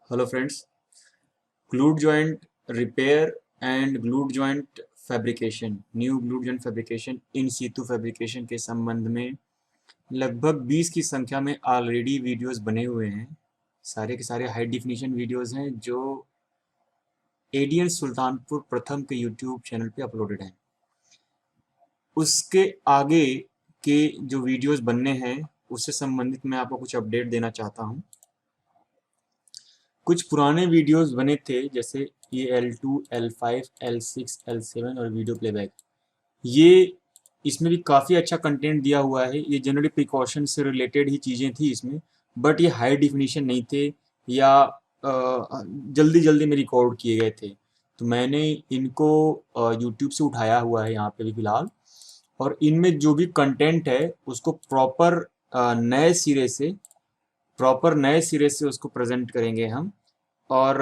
Hello friends, glute joint repair and glute joint fabrication, new glute joint fabrication in situ fabrication के संबंध में लगभग 20 की संख्या में ऑलरेडी वीडियोस बने हुए हैं। सारे के सारे हाई डिफिनीशन वीडियोस हैं जो एडीएन सुल्तानपुर प्रथम के यूट्यूब चैनल पे अपलोडेड हैं। उसके आगे के जो वीडियोस बनने हैं उससे संबंधित मैं आपको कुछ अपडेट देना चाहता हूँ। कुछ पुराने वीडियोस बने थे जैसे ये L2, L5, L6, L7 और वीडियो प्लेबैक। ये इसमें भी काफ़ी अच्छा कंटेंट दिया हुआ है। ये जनरली प्रिकॉशन से रिलेटेड ही चीज़ें थी इसमें, बट ये हाई डिफिनीशन नहीं थे या जल्दी जल्दी में रिकॉर्ड किए गए थे। तो मैंने इनको यूट्यूब से उठाया हुआ है यहाँ पे भी फ़िलहाल, और इनमें जो भी कंटेंट है उसको नए सिरे से उसको प्रेजेंट करेंगे हम। और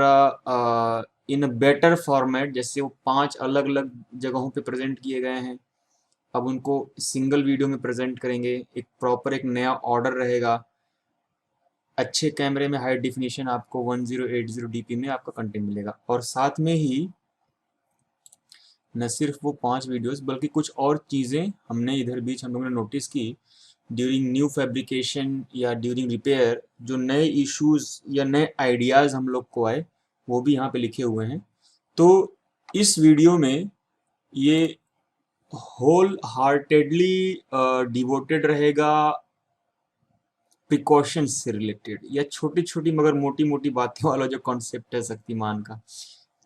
इन बेटर फॉर्मेट, जैसे वो 5 अलग अलग जगहों पे प्रेजेंट किए गए हैं, अब उनको सिंगल वीडियो में प्रेजेंट करेंगे। एक नया ऑर्डर रहेगा। अच्छे कैमरे में हाई डिफिनीशन आपको 1080 डीपी में आपका कंटेंट मिलेगा, और साथ में ही न सिर्फ वो 5 वीडियोस बल्कि कुछ और चीज़ें हमने इधर बीच हम लोगों ने नोटिस की ड्यूरिंग न्यू फैब्रिकेशन या ड्यूरिंग रिपेयर। जो नए इश्यूज या नए आइडियाज़ हम लोग को आए वो भी यहाँ पे लिखे हुए हैं। तो इस वीडियो में ये होल हार्टेडली डिवोटेड रहेगा प्रिकॉशंस से रिलेटेड, या छोटी छोटी मगर मोटी मोटी बातें वाला जो कॉन्सेप्ट है शक्तिमान का,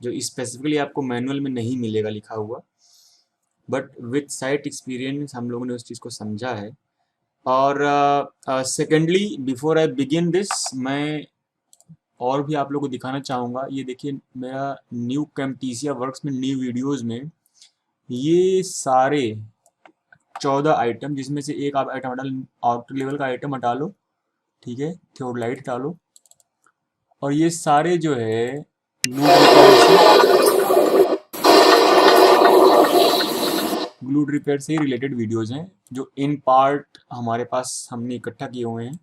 जो स्पेसिफिकली आपको मैनुअल में नहीं मिलेगा लिखा हुआ, बट विथ साइट एक्सपीरियंस हम लोगों ने उस चीज़ को समझा है। और secondly, before I begin this, मैं और भी आप लोगों को दिखाना चाहूँगा। ये देखिए मेरा न्यू कैम्टीसिया वर्क्स में न्यू वीडियोज़ में ये सारे 14 आइटम, जिसमें से एक आप आइटम हटा लो, आउटर लेवल का आइटम हटा लो, ठीक है, थियोडलाइट हटा लो, और ये सारे जो है ग्लूड रिपेयर से ही रिलेटेड वीडियोज़ हैं, जो इन पार्ट हमारे पास हमने इकट्ठा किए हुए हैं,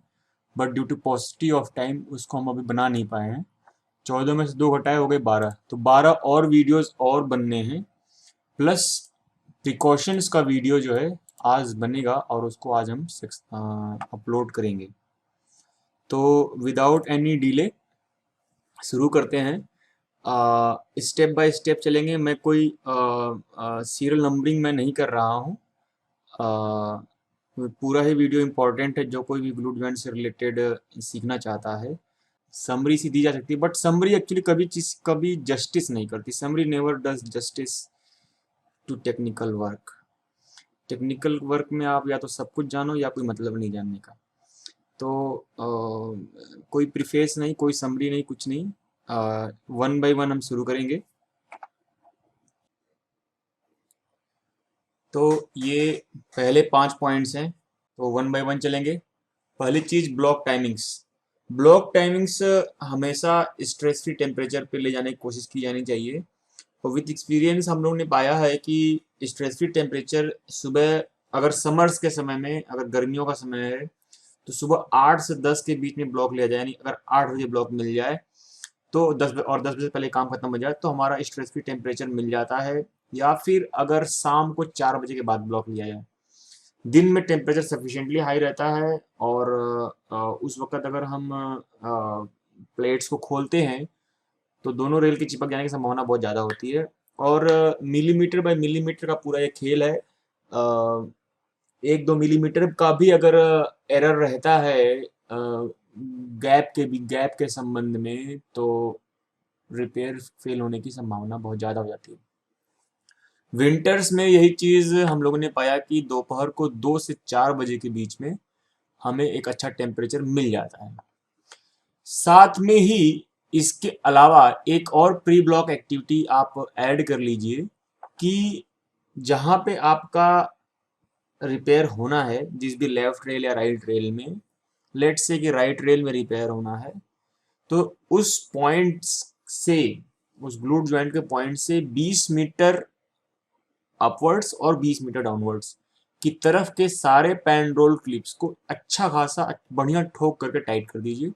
but due to paucity of time उसको हम अभी बना नहीं पाए हैं। 14 में से 2 घटाए हो गए 12, तो 12 और वीडियोज़ और बनने हैं, प्लस प्रिकॉशंस का वीडियो जो है आज बनेगा और उसको आज हम अपलोड करेंगे। तो विदाउट एनी डिले शुरू करते हैं। स्टेप बाय स्टेप चलेंगे। मैं कोई सीरियल नंबरिंग मैं नहीं कर रहा हूँ। पूरा ही वीडियो इम्पोर्टेंट है जो कोई भी ग्लूट जॉइंट से रिलेटेड सीखना चाहता है। समरी सी दी जा सकती है, बट समरी एक्चुअली कभी जस्टिस नहीं करती। Summary never does justice to technical work. Technical work में आप या तो सब कुछ जानो या कोई मतलब नहीं जानने का। तो कोई प्रीफेस नहीं, कोई समरी नहीं, कुछ नहीं। वन बाय वन हम शुरू करेंगे। तो ये पहले 5 पॉइंट्स हैं, तो वन बाय वन चलेंगे। पहली चीज, ब्लॉक टाइमिंग्स। ब्लॉक टाइमिंग्स हमेशा स्ट्रेस फ्री टेम्परेचर पे ले जाने की कोशिश की जानी चाहिए। और विथ एक्सपीरियंस हम लोगों ने पाया है कि स्ट्रेस फ्री टेम्परेचर सुबह, अगर समर्स के समय में, अगर गर्मियों का समय है, तो सुबह 8 से 10 के बीच में ब्लॉक लिया जाए। यानी अगर 8 बजे ब्लॉक मिल जाए तो 10 बजे पहले काम खत्म हो जाए तो हमारा स्ट्रेस फ्री टेम्परेचर मिल जाता है। या फिर अगर शाम को 4 बजे के बाद ब्लॉक लिया जाए, दिन में टेम्परेचर सफिशिएंटली हाई रहता है, और उस वक्त अगर हम प्लेट्स को खोलते हैं तो दोनों रेल की चिपक जाने की संभावना बहुत ज़्यादा होती है। और मिलीमीटर बाय मिलीमीटर का पूरा एक खेल है। 1-2 मिलीमीटर का भी अगर एरर रहता है गैप के संबंध में, तो रिपेयर फेल होने की संभावना बहुत ज़्यादा हो जाती है। विंटर्स में यही चीज़ हम लोगों ने पाया कि दोपहर को 2 से 4 बजे के बीच में हमें एक अच्छा टेम्परेचर मिल जाता है। साथ में ही इसके अलावा एक और प्री ब्लॉक एक्टिविटी आप ऐड कर लीजिए कि जहाँ पे आपका रिपेयर होना है, जिस भी लेफ्ट रेल या राइट रेल में, लेट्स से कि राइट रेल में रिपेयर होना है, तो उस पॉइंट से, उस ग्लूट जॉइंट के पॉइंट से 20 मीटर अपवर्ड्स और 20 मीटर डाउनवर्ड्स की तरफ के सारे पैन रोल क्लिप्स को अच्छा खासा बढ़िया ठोक करके टाइट कर दीजिए।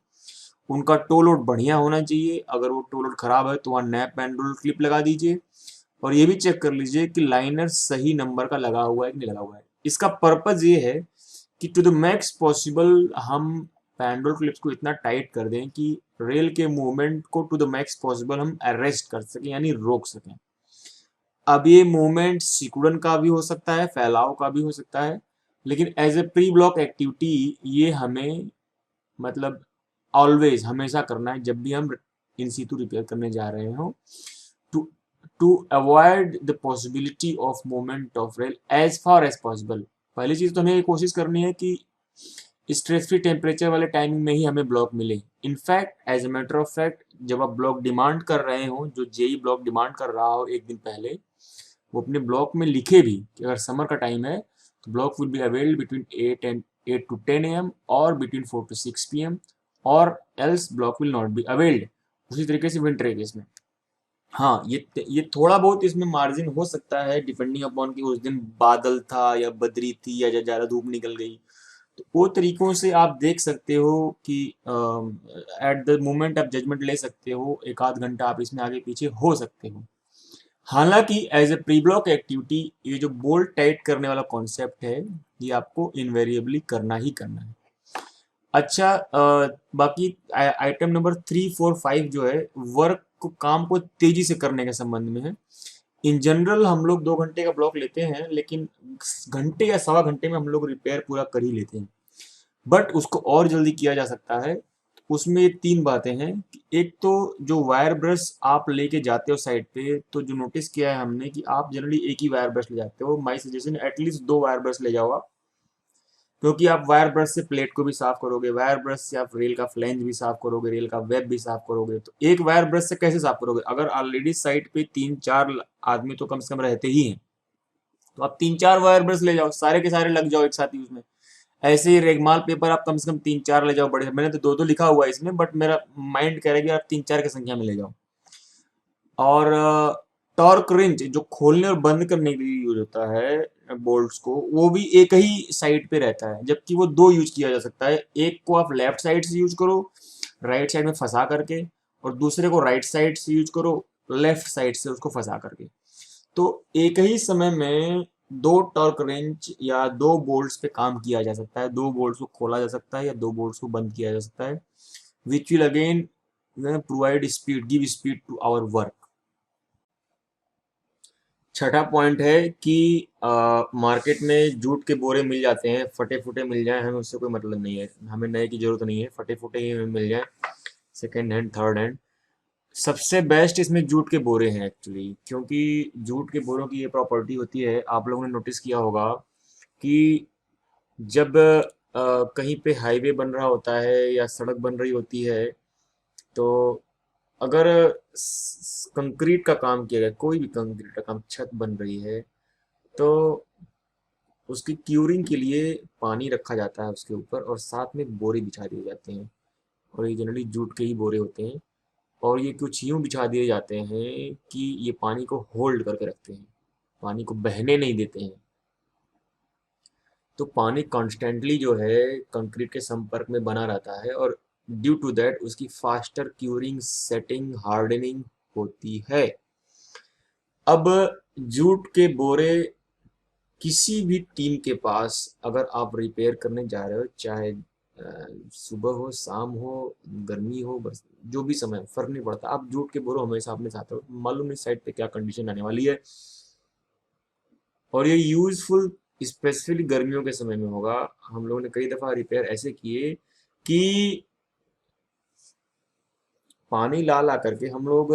उनका टो लोड बढ़िया होना चाहिए। अगर वो टो लोड खराब है तो वहाँ नैप एंड रोल क्लिप लगा दीजिए और ये भी चेक कर लीजिए कि लाइनर सही नंबर का लगा हुआ है कि नहीं लगा हुआ है। इसका पर्पज ये है कि टू द मैक्स पॉसिबल हम पैंडोल क्लिप्स को इतना टाइट कर दें कि रेल के मूवमेंट को टू द मैक्स पॉसिबल हम अरेस्ट कर सकें, यानी रोक सकें। अब ये मूवमेंट सिकुड़न का भी हो सकता है, फैलाव का भी हो सकता है, लेकिन as a pre block activity ये हमें मतलब ऑलवेज हमेशा करना है जब भी हम इन सीटू रिपेयर करने जा रहे हो, to to avoid the possibility of movement of rail as far as possible. पहली चीज तो हमें ये कोशिश करनी है कि स्ट्रेस फ्री टेम्परेचर वाले टाइमिंग में ही हमें ब्लॉक मिले। In fact as a matter of fact जब आप ब्लॉक डिमांड कर रहे हो, जो जेई ब्लॉक डिमांड कर रहा हो एक दिन पहले, वो अपने ब्लॉक में लिखे भी कि अगर समर का टाइम है तो block will be availed between 8 to 10 AM और बिटवीन 4 to 6 PM और else block will not be availed. उसी तरीके से विंटर केस में हाँ ये थोड़ा बहुत इसमें मार्जिन हो सकता है डिपेंडिंग अपॉन कि उस दिन बादल था या बदरी थी या ज़्यादा धूप निकल गई। तो वो तरीकों से आप देख सकते हो कि एट द मोमेंट आप जजमेंट ले सकते हो, एक आध घंटा आप इसमें आगे पीछे हो सकते हो। हालांकि as a pre block activity ये जो बोल्ट टाइट करने वाला कॉन्सेप्ट है ये आपको इनवेरिएबली करना ही करना है। अच्छा बाकी आइटम नंबर 3, 4, 5 जो है वर्क को काम को तेजी से करने के संबंध में है। इन जनरल हम लोग 2 घंटे का ब्लॉक लेते हैं, लेकिन घंटे या सवा घंटे में हम लोग रिपेयर पूरा कर ही लेते हैं। बट उसको और जल्दी किया जा सकता है। उसमें 3 बातें हैं कि एक तो जो वायर ब्रश आप लेके जाते हो साइड पे, तो जो नोटिस किया है हमने कि आप जनरली एक ही वायर ब्रश ले जाते हो। My suggestion at least 2 wire brush ले जाओ आप, क्योंकि आप वायर ब्रश से प्लेट को भी साफ करोगे, वायर ब्रश से आप रेल का फ्लैंज भी साफ करोगे, रेल का वेब भी साफ करोगे। तो एक वायर ब्रश से कैसे साफ करोगे? अगर ऑलरेडी साइड पे 3-4 आदमी तो कम से कम रहते ही हैं, तो आप 3-4 वायर ब्रश ले जाओ, सारे के सारे लग जाओ एक साथ ही उसमें। ऐसे ही रेगमाल पेपर आप कम से कम 3-4 ले जाओ बड़े। मैंने तो 2-2 लिखा हुआ है इसमें, बट मेरा माइंड कह रहा है कि आप 3-4 की संख्या में ले जाओ। और टॉर्क रिंच जो खोलने और बंद करने के लिए यूज होता है बोल्ट्स को, वो भी एक ही साइड पे रहता है, जबकि वो 2 यूज किया जा सकता है। एक को आप लेफ्ट साइड से यूज करो राइट साइड में फंसा करके, और दूसरे को राइट साइड से यूज करो लेफ्ट साइड से उसको फंसा करके। तो एक ही समय में 2 टॉर्क रेंच या 2 बोल्ट्स पे काम किया जा सकता है। 2 बोल्ट्स को खोला जा सकता है या 2 बोल्ट्स को बंद किया जा सकता है, which will again provide speed, give speed to our work. छठा पॉइंट है कि मार्केट में जूट के बोरे मिल जाते हैं, फटे फुटे मिल जाए हमें उससे कोई मतलब नहीं है, हमें नए की जरूरत नहीं है, फटे फुटे ही हमें मिल जाए, सेकेंड हैंड थर्ड हैंड। सबसे बेस्ट इसमें जूट के बोरे हैं एक्चुअली, क्योंकि जूट के बोरों की ये प्रॉपर्टी होती है, आप लोगों ने नोटिस किया होगा कि जब कहीं पे हाईवे बन रहा होता है या सड़क बन रही होती है, तो अगर कंक्रीट का काम किया गया, कोई भी कंक्रीट का काम, छत बन रही है, तो उसकी क्यूरिंग के लिए पानी रखा जाता है उसके ऊपर और साथ में बोरे बिछा दिए जाते हैं। और ये जनरली जूट के ही बोरे होते हैं, और ये कुछ यूं बिछा दिए जाते हैं कि ये पानी को होल्ड करके रखते हैं, पानी को बहने नहीं देते हैं। तो पानी कॉन्स्टेंटली जो है कंक्रीट के संपर्क में बना रहता है, और ड्यू टू दैट उसकी फास्टर क्यूरिंग, सेटिंग, हार्डनिंग होती है। अब जूट के बोरे किसी भी टीम के पास अगर आप रिपेयर करने जा रहे हो, चाहे सुबह हो, शाम हो, गर्मी हो, बस जो भी समय फर्क नहीं पड़ता, आप जूट के बोरो हमेशा अपने साथ हो। मालूम नहीं साइड पे क्या कंडीशन आने वाली है, और ये यूजफुल स्पेसिफिकली गर्मियों के समय में होगा। हम लोगों ने कई दफा रिपेयर ऐसे किए कि पानी ला ला करके हम लोग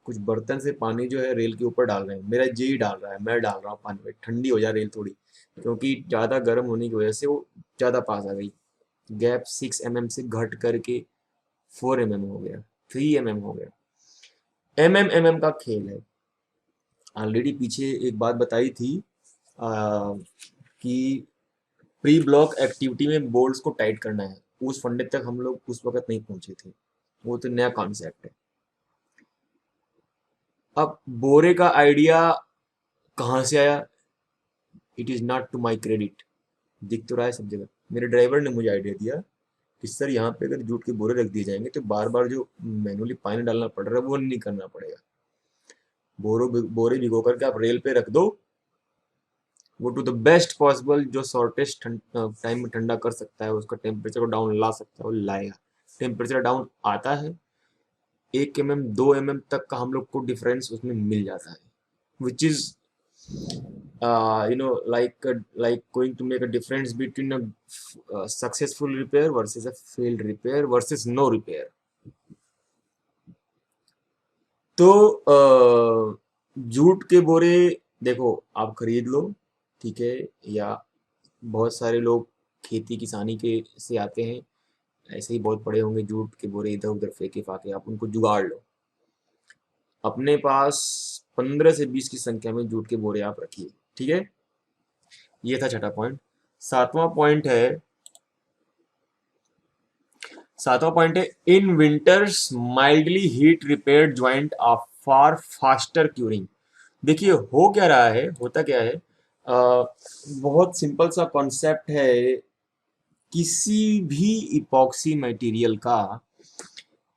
कुछ बर्तन से पानी जो है रेल के ऊपर डाल रहे हैं। मेरा जेई डाल रहा है, मैं डाल रहा हूँ पानी में, ठंडी हो जाए रेल थोड़ी, क्योंकि ज़्यादा गर्म होने की वजह से वो ज़्यादा पास आ गई। गैप 6 mm से घट करके 4 mm हो गया, 3 mm हो गया। mm का खेल है। ऑलरेडी पीछे एक बात बताई थी कि प्री ब्लॉक एक्टिविटी में बोल्ट्स को टाइट करना है, उस फंडे तक हम लोग उस वक्त नहीं पहुंचे थे, वो तो नया कॉन्सेप्ट है। अब बोरे का आइडिया कहाँ से आया? It is not to my credit. दिख तो रहा है सब जगह, मेरे ड्राइवर ने मुझे आइडिया दिया कि सर यहाँ पे अगर जूट के बोरे रख दिए जाएंगे तो बार बार जो मैनुअली पानी डालना पड़ रहा है वो नहीं करना पड़ेगा। बोरे भिगो करके आप रेल पे रख दो, वो टू द बेस्ट पॉसिबल जो शॉर्टेस्ट टाइम में ठंडा कर सकता है, उसका टेम्परेचर को डाउन ला सकता है, वो लाएगा। टेम्परेचर डाउन आता है, 1 mm 2 mm तक का हम लोग को डिफरेंस उसमें मिल जाता है, which is like going to make a difference between a successful repair versus a failed repair versus no repair. तो जूट के बोरे देखो आप खरीद लो, ठीक है, या बहुत सारे लोग खेती किसानी के से आते हैं, ऐसे ही बहुत पड़े होंगे जूट के बोरे इधर उधर फेंके फाके, आप उनको जुगाड़ लो। अपने पास 15 से 20 की संख्या में जूट के बोरे आप रखिए, ठीक है। ये था छठा पॉइंट। सातवां पॉइंट है सातवां पॉइंट है in winters mildly heat repair joint of for faster curing. देखिए हो क्या रहा है, होता क्या है, बहुत सिंपल सा कॉन्सेप्ट है। किसी भी इपॉक्सी मटेरियल का,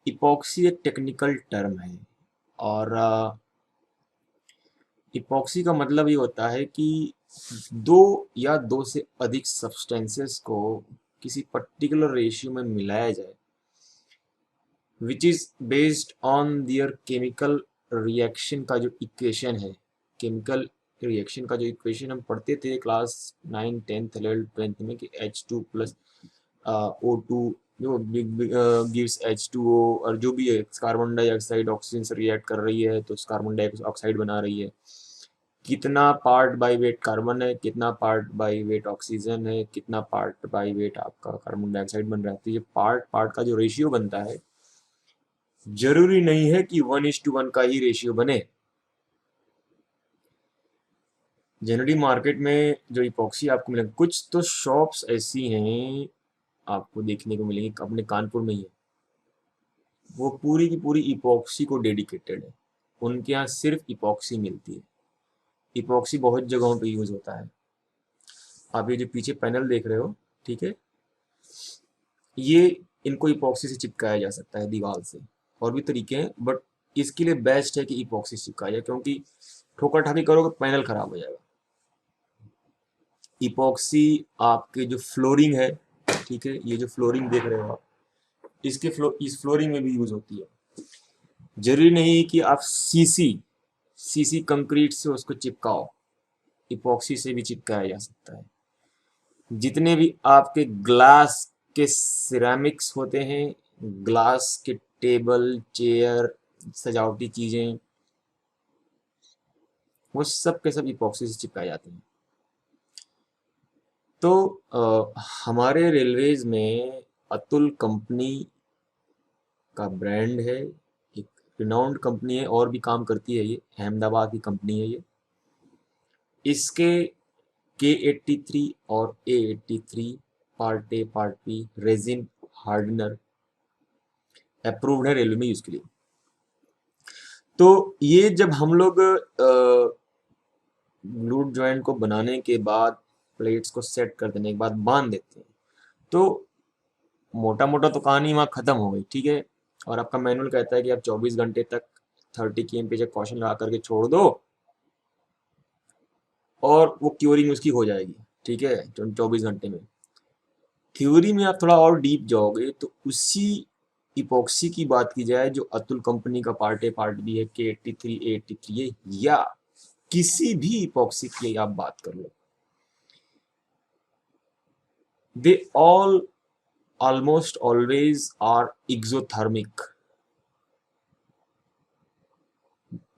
इपॉक्सी एक टेक्निकल टर्म है, और इपॉक्सी का मतलब ये होता है कि दो या दो से अधिक सब्सटेंसेस को किसी पर्टिकुलर रेशियो में मिलाया जाए, which is based on their chemical reaction का जो इक्वेशन है। केमिकल रिएक्शन का जो इक्वेशन हम पढ़ते थे क्लास 9 10th 11th 12th में कि H2 प्लस O2 जो गिव्स H2O, और जो भी है कार्बन डाइऑक्साइड ऑक्सीजन से रिएक्ट कर रही है तो कार्बन डाइऑक्साइड बना रही है। कितना पार्ट बाई वेट कार्बन है, कितना पार्ट बाई वेट ऑक्सीजन है, कितना पार्ट बाई वेट आपका कार्बन डाइऑक्साइड बन रहा है। तो ये पार्ट पार्ट का जो रेशियो बनता है, जरूरी नहीं है कि 1:1 का ही रेशियो बने। जनरली मार्केट में जो इपॉक्सी आपको मिलेगा, कुछ तो शॉप्स ऐसी हैं आपको देखने को मिलेंगी, अपने कानपुर में ही है, वो पूरी की पूरी इपॉक्सी को डेडिकेटेड है। उनके यहाँ सिर्फ इपॉक्सी मिलती है। इपॉक्सी बहुत जगहों पे यूज होता है। आप ये जो पीछे पैनल देख रहे हो, ठीक है, ये इनको इपॉक्सी से चिपकाया जा सकता है दीवार से। और भी तरीके हैं, बट इसके लिए बेस्ट है कि इपॉक्सी से चिपकाया जाए, क्योंकि ठोकर ठाकी करोगे पैनल खराब हो जाएगा। इपॉक्सी आपके जो फ्लोरिंग है, ठीक है, ये जो फ्लोरिंग देख रहे हो आप, इस फ्लोरिंग में भी यूज होती है। जरूरी नहीं कि आप सीसी कंक्रीट से उसको चिपकाओ, इपॉक्सी से भी चिपकाया जा सकता है। जितने भी आपके ग्लास के सिरेमिक्स होते हैं, ग्लास के टेबल चेयर सजावटी चीजें, वो सब के सब इपॉक्सी से चिपकाए जाते हैं। तो हमारे रेलवेज में अतुल कंपनी का ब्रांड है, एक रिनाउंड कंपनी है, और भी काम करती है, ये अहमदाबाद की कंपनी है। ये इसके K83 और A83 part A part B resin hardener approved है रेलवे में यूज के लिए। तो ये जब हम लोग ग्लूट जॉइंट को बनाने के बाद प्लेट्स को सेट कर देने के बाद बांध देते हैं, तो मोटा मोटा तो कहानी वहाँ खत्म हो गई, ठीक है। और आपका मैनुअल कहता है कि आप 24 घंटे तक 30 km पे कॉशन लगा करके छोड़ दो और वो क्योरिंग उसकी हो जाएगी, ठीक है, 24 घंटे में। थ्योरी में आप थोड़ा और डीप जाओगे तो उसी इपॉक्सी की बात की जाए जो अतुल कंपनी का पार्ट ए पार्ट बी है, K83 A83 है, या किसी भी इपॉक्सी की आप बात कर लो, they all almost always are exothermic.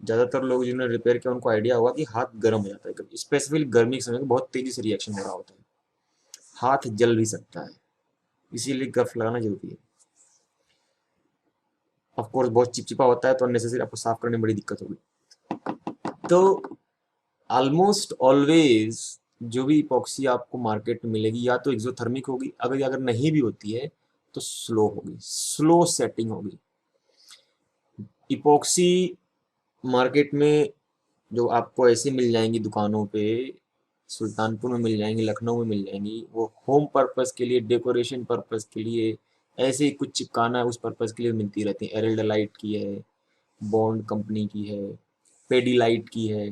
ज्यादातर लोग जिन्होंने रिपेयर किया उनको आइडिया होगा कि हाथ गर्म हो जाता है, स्पेसिफिकली गर्मी के समय में बहुत तेजी से रिएक्शन हो रहा होता है, हाथ जल भी सकता है, इसीलिए ग्लव्स लगाना जरूरी है। ऑफ कोर्स बहुत चिपचिपा होता है तो अननेसेसरी आपको साफ करने में बड़ी दिक्कत होगी। तो ऑलमोस्ट ऑलवेज जो भी इपॉक्सी आपको मार्केट में मिलेगी या तो एक्सोथर्मिक होगी, अगर अगर नहीं भी होती है तो स्लो होगी, स्लो सेटिंग होगी। इपॉक्सी मार्केट में जो आपको ऐसे मिल जाएंगी दुकानों पे, सुल्तानपुर में मिल जाएंगी, लखनऊ में मिल जाएंगी, वो होम पर्पस के लिए, डेकोरेशन पर्पस के लिए ऐसे ही कुछ चिपकाना है उस पर्पज़ के लिए मिलती रहती है। एल्डेलाइट की है, बॉन्ड कंपनी की है, पेडीलाइट की है।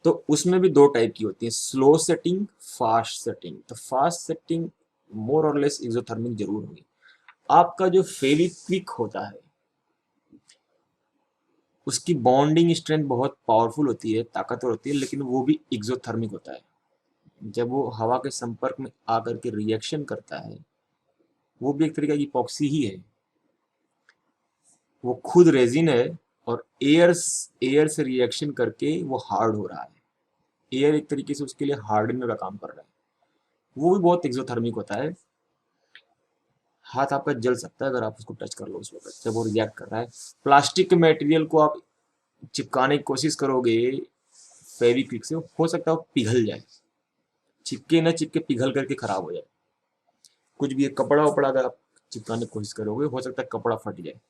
तो उसमें भी दो टाइप की होती है, स्लो सेटिंग, फास्ट सेटिंग। तो फास्ट सेटिंग मोर और लेस एक्सोथर्मिक जरूर होगी। आपका जो फेविक्विक होता है उसकी बॉन्डिंग स्ट्रेंथ बहुत पावरफुल होती है, ताकतवर होती है, लेकिन वो भी एक्सोथर्मिक होता है। जब वो हवा के संपर्क में आकर के रिएक्शन करता है, वो भी एक तरीका की इपॉक्सी ही है। वो खुद रेजिन है और एयर से रिएक्शन करके वो हार्ड हो रहा है। एयर एक तरीके से उसके लिए हार्डनर का काम कर रहा है। वो भी बहुत एक्सोथर्मिक होता है। हाथ आपका जल सकता है अगर आप उसको टच कर लो उस वक्त जब वो रिएक्ट कर रहा है। प्लास्टिक के मटेरियल को आप चिपकाने की कोशिश करोगे फेविक्विक से, हो सकता है वो पिघल जाए, चिपके न चिपके पिघल करके खराब हो जाए। कुछ भी कपड़ा वपड़ा अगर आप चिपकाने की कोशिश करोगे, हो सकता है कपड़ा फट जाए,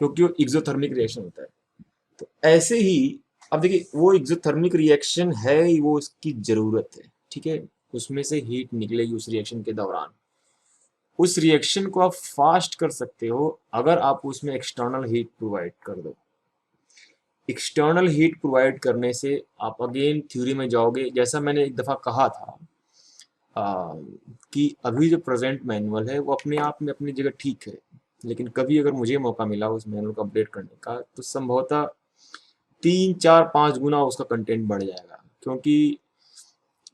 क्योंकि वो एक्सोथर्मिक रिएक्शन होता है। तो ऐसे ही अब देखिए, वो एक्सोथर्मिक रिएक्शन है, वो उसकी जरूरत है, ठीक है। उसमें से हीट निकलेगी उस रिएक्शन के दौरान। उस रिएक्शन को आप फास्ट कर सकते हो अगर आप उसमें एक्सटर्नल हीट प्रोवाइड कर दो। एक्सटर्नल हीट प्रोवाइड करने से आप अगेन थ्योरी में जाओगे, जैसा मैंने एक दफ़ा कहा था कि अभी जो प्रेजेंट मैनुअल है वो अपने आप में अपनी जगह ठीक है, लेकिन कभी अगर मुझे मौका मिला उस मैनुअल को अपडेट करने का, तो संभवतः 3 4 5 गुना उसका कंटेंट बढ़ जाएगा, क्योंकि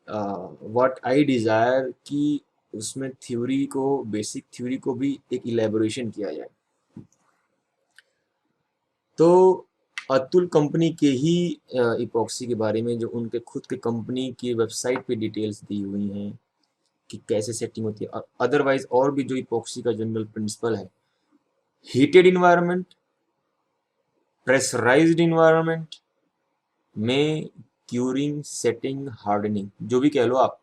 व्हाट आई डिज़ायर कि उसमें थ्योरी को, बेसिक थ्योरी को भी एक इलेबोरेशन किया जाए। तो अतुल कंपनी के ही इपॉक्सी के बारे में जो उनके खुद के कंपनी की वेबसाइट पे डिटेल्स दी हुई हैं कि कैसे सेटिंग होती है। अदरवाइज और भी जो इपॉक्सी का जनरल प्रिंसिपल है, हीटेड इन्वायरमेंट, प्रेशराइज्ड इन्वायरमेंट में क्यूरिंग, सेटिंग, हार्डनिंग जो भी कह लो आप,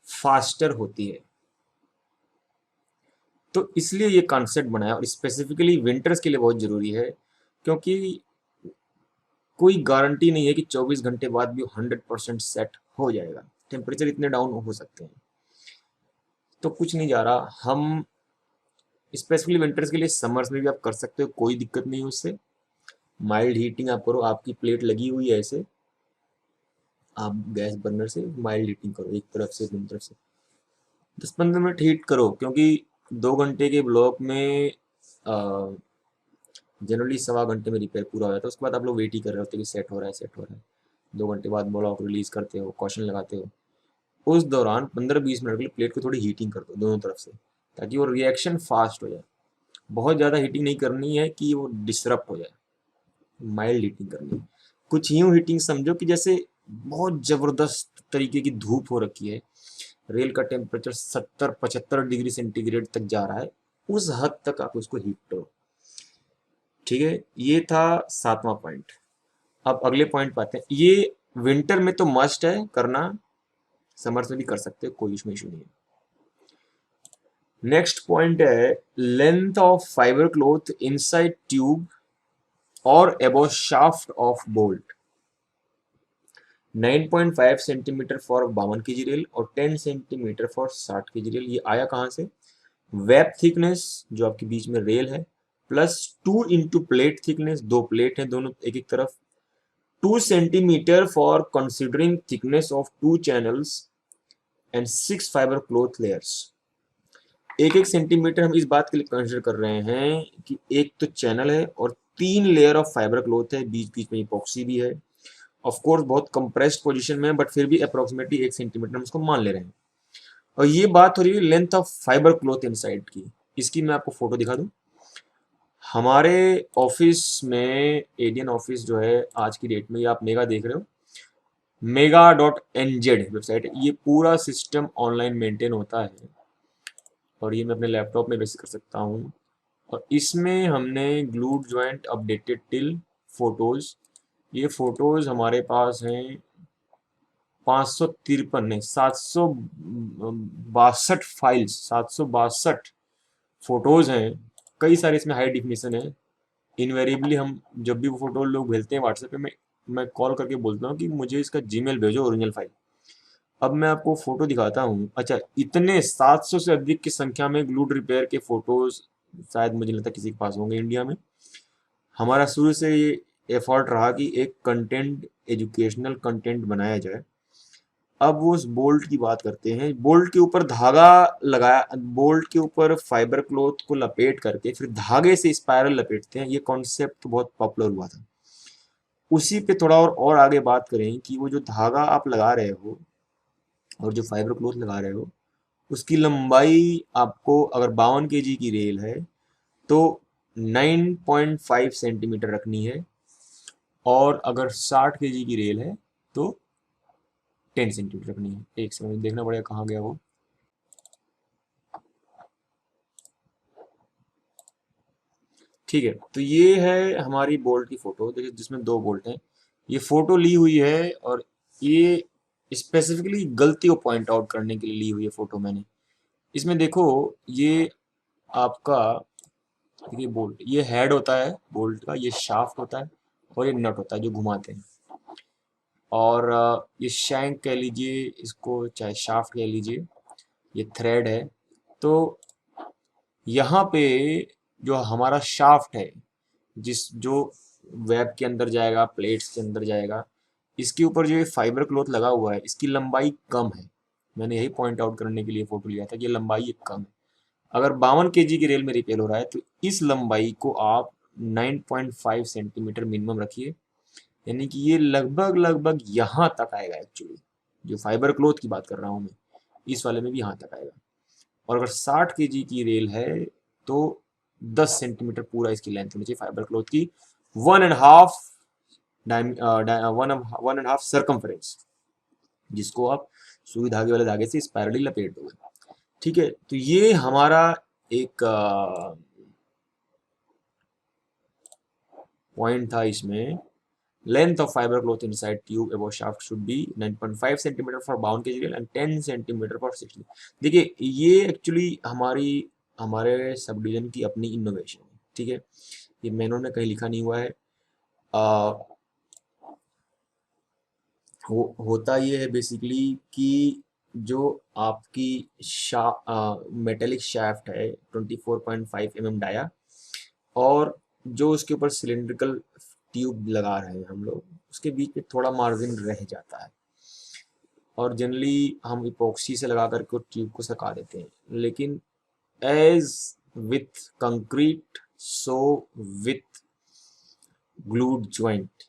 फास्टर होती है। तो इसलिए ये कॉन्सेप्ट बनाया, और स्पेसिफिकली विंटर्स के लिए बहुत ज़रूरी है, क्योंकि कोई गारंटी नहीं है कि 24 घंटे बाद भी 100% सेट हो जाएगा। टेम्परेचर इतने डाउन हो सकते हैं। तो कुछ नहीं जा रहा। हम स्पेसिफिकली विंटर्स के लिए समर्स में भी आप कर सकते हो, कोई दिक्कत नहीं है उससे। माइल्ड हीटिंग आप करो, आपकी प्लेट लगी हुई है ऐसे, आप गैस बर्नर से माइल्ड हीटिंग करो, एक तरफ से दूसरी तरफ से 10 15 मिनट हीट करो, क्योंकि 2 घंटे के ब्लॉक में जनरली 1.25 घंटे में रिपेयर पूरा हो जाता है। उसके बाद आप लोग वेट ही कर रहे होते कि सेट हो रहा है, सेट हो रहा है। 2 घंटे बाद ब्लॉक रिलीज करते हो, कॉशन लगाते हो। उस दौरान 15 20 मिनट के लिए प्लेट को थोड़ी हीटिंग कर दो दोनों तरफ से, ताकि वो रिएक्शन फास्ट हो जाए। बहुत ज़्यादा हीटिंग नहीं करनी है कि वो डिसरप्ट हो जाए, माइल्ड हीटिंग करनी है। कुछ यूँ हीटिंग समझो कि जैसे बहुत ज़बरदस्त तरीके की धूप हो रखी है, रेल का टेम्परेचर 70 75 डिग्री सेंटीग्रेड तक जा रहा है, उस हद तक आप उसको हीट करो, ठीक है। ये था 7वां पॉइंट। अब अगले पॉइंट पे आते हैं। ये विंटर में तो मस्ट है करना, समर्स में भी कर सकते हो, कोई इसमें इशू नहीं है। नेक्स्ट पॉइंट है length of fibre cloth inside tube और above shaft of bolt. 9.5 centimetre for 52 kg rail और 10 सेंटीमीटर फॉर 60 kg रेल। ये आया कहाँ से? वेब थिकनेस जो आपके बीच में रेल है, प्लस 2 इंटू प्लेट थिकनेस, दो प्लेट है दोनों एक एक तरफ, 2 centimetre for considering thickness of 2 channels and 6 fibre cloth layers. एक एक सेंटीमीटर हम इस बात के लिए कंसिडर कर रहे हैं कि एक तो चैनल है और 3 लेयर ऑफ फाइबर क्लॉथ है, बीच बीच में इपॉक्सी भी है। ऑफ कोर्स बहुत कंप्रेस्ड पोजीशन में है, बट फिर भी अप्रोक्सीमेटली 1 सेंटीमीटर हम उसको मान ले रहे हैं। और ये बात हो रही है length of fibre cloth inside की। इसकी मैं आपको फोटो दिखा दूं। हमारे ऑफिस में, एडियन ऑफिस जो है आज की डेट में, ये आप मेगा देख रहे हो, mega.nz वेबसाइट है। ये पूरा सिस्टम ऑनलाइन मेंटेन होता है और ये मैं अपने लैपटॉप में वैसे कर सकता हूँ। और इसमें हमने glued joint updated till photos, ये फोटोज हमारे पास हैं 553 नहीं 762 फाइल्स, 762 फोटोज हैं। कई सारे इसमें हाई डिफिनेशन है। इनवेरिएबली हम जब भी वो फोटो लोग भेजते हैं व्हाट्सएप पे, मैं कॉल करके बोलता हूँ कि मुझे इसका जीमेल भेजो ओरिजिनल फाइल, अब मैं आपको फोटो दिखाता हूँ। अच्छा, इतने 700 से अधिक की संख्या में ग्लूड रिपेयर के फोटोज शायद मुझे लगता है किसी के पास होंगे इंडिया में। हमारा शुरू से ये एफर्ट रहा कि एक कंटेंट, एजुकेशनल कंटेंट बनाया जाए। अब वो उस बोल्ट की बात करते हैं। बोल्ट के ऊपर धागा लगाया, बोल्ट के ऊपर फाइबर क्लॉथ को लपेट करके फिर धागे से स्पाइरल लपेटते हैं। ये कॉन्सेप्ट तो बहुत पॉपुलर हुआ था। उसी पे थोड़ा और आगे बात करें कि वो जो धागा आप लगा रहे हो और जो फाइबर क्लॉथ लगा रहे हो, उसकी लंबाई आपको अगर 52 kg की रेल है तो 9.5 सेंटीमीटर रखनी है, और अगर 60 kg की रेल है तो 10 सेंटीमीटर रखनी है। एक सेकंड देखना पड़ेगा कहाँ गया वो। ठीक है, तो ये है हमारी बोल्ट की फोटो, देखिए जिसमें 2 बोल्ट हैं। ये फोटो ली हुई है और ये स्पेसिफिकली गलती को पॉइंट आउट करने के लिए ली हुई है फोटो मैंने। इसमें देखो, ये आपका, देखिए बोल्ट, ये हेड होता है बोल्ट का, ये शाफ्ट होता है और ये नट होता है जो घुमाते हैं। और ये शैंक कह लीजिए इसको, चाहे शाफ्ट कह लीजिए, ये थ्रेड है। तो यहाँ पे जो हमारा शाफ्ट है, जो वेब के अंदर जाएगा, प्लेट्स के अंदर जाएगा, इसके ऊपर जो ये फाइबर क्लॉथ लगा हुआ है इसकी लंबाई कम है। मैंने यही पॉइंट आउट करने के लिए फोटो लिया था कि ये लंबाई ये कम है। अगर 52 kg की रेल में रिपेयर हो रहा है तो इस लंबाई को आप 9.5 सेंटीमीटर मिनिमम रखिए, यानी कि ये लगभग लगभग यहाँ तक आएगा एक्चुअली। जो फाइबर क्लॉथ की बात कर रहा हूँ मैं, इस वाले में भी यहाँ तक आएगा। और अगर 60 kg की रेल है तो 10 सेंटीमीटर पूरा इसकी लेंथ होनी चाहिए फाइबर क्लॉथ की, 1.5 1.5 सर्कमफ्रेंस, जिसको आप सुई धागे वाले धागे से स्पाइरली लपेट दोगे। ठीक है, तो ये हमारा एक पॉइंट था इसमें। Length of fibre cloth inside tube above shaft should be 9.5 centimetre for 52 kg rail and 10 centimetre for 60। देखिए ये एक्चुअली हमारे सब डिवीजन की अपनी इनोवेशन है। ठीक है, ये मैंने ने कहीं लिखा नहीं हुआ है। आ, होता ये है बेसिकली कि जो आपकी मेटेलिक शाफ्ट है 24.5 mm डाया, और जो उसके ऊपर सिलिंड्रिकल ट्यूब लगा रहे हैं हम लोग, उसके बीच में थोड़ा मार्जिन रह जाता है, और जनरली हम इपॉक्सी से लगा करके ट्यूब को सका देते हैं। लेकिन as with concrete, so with glued joint,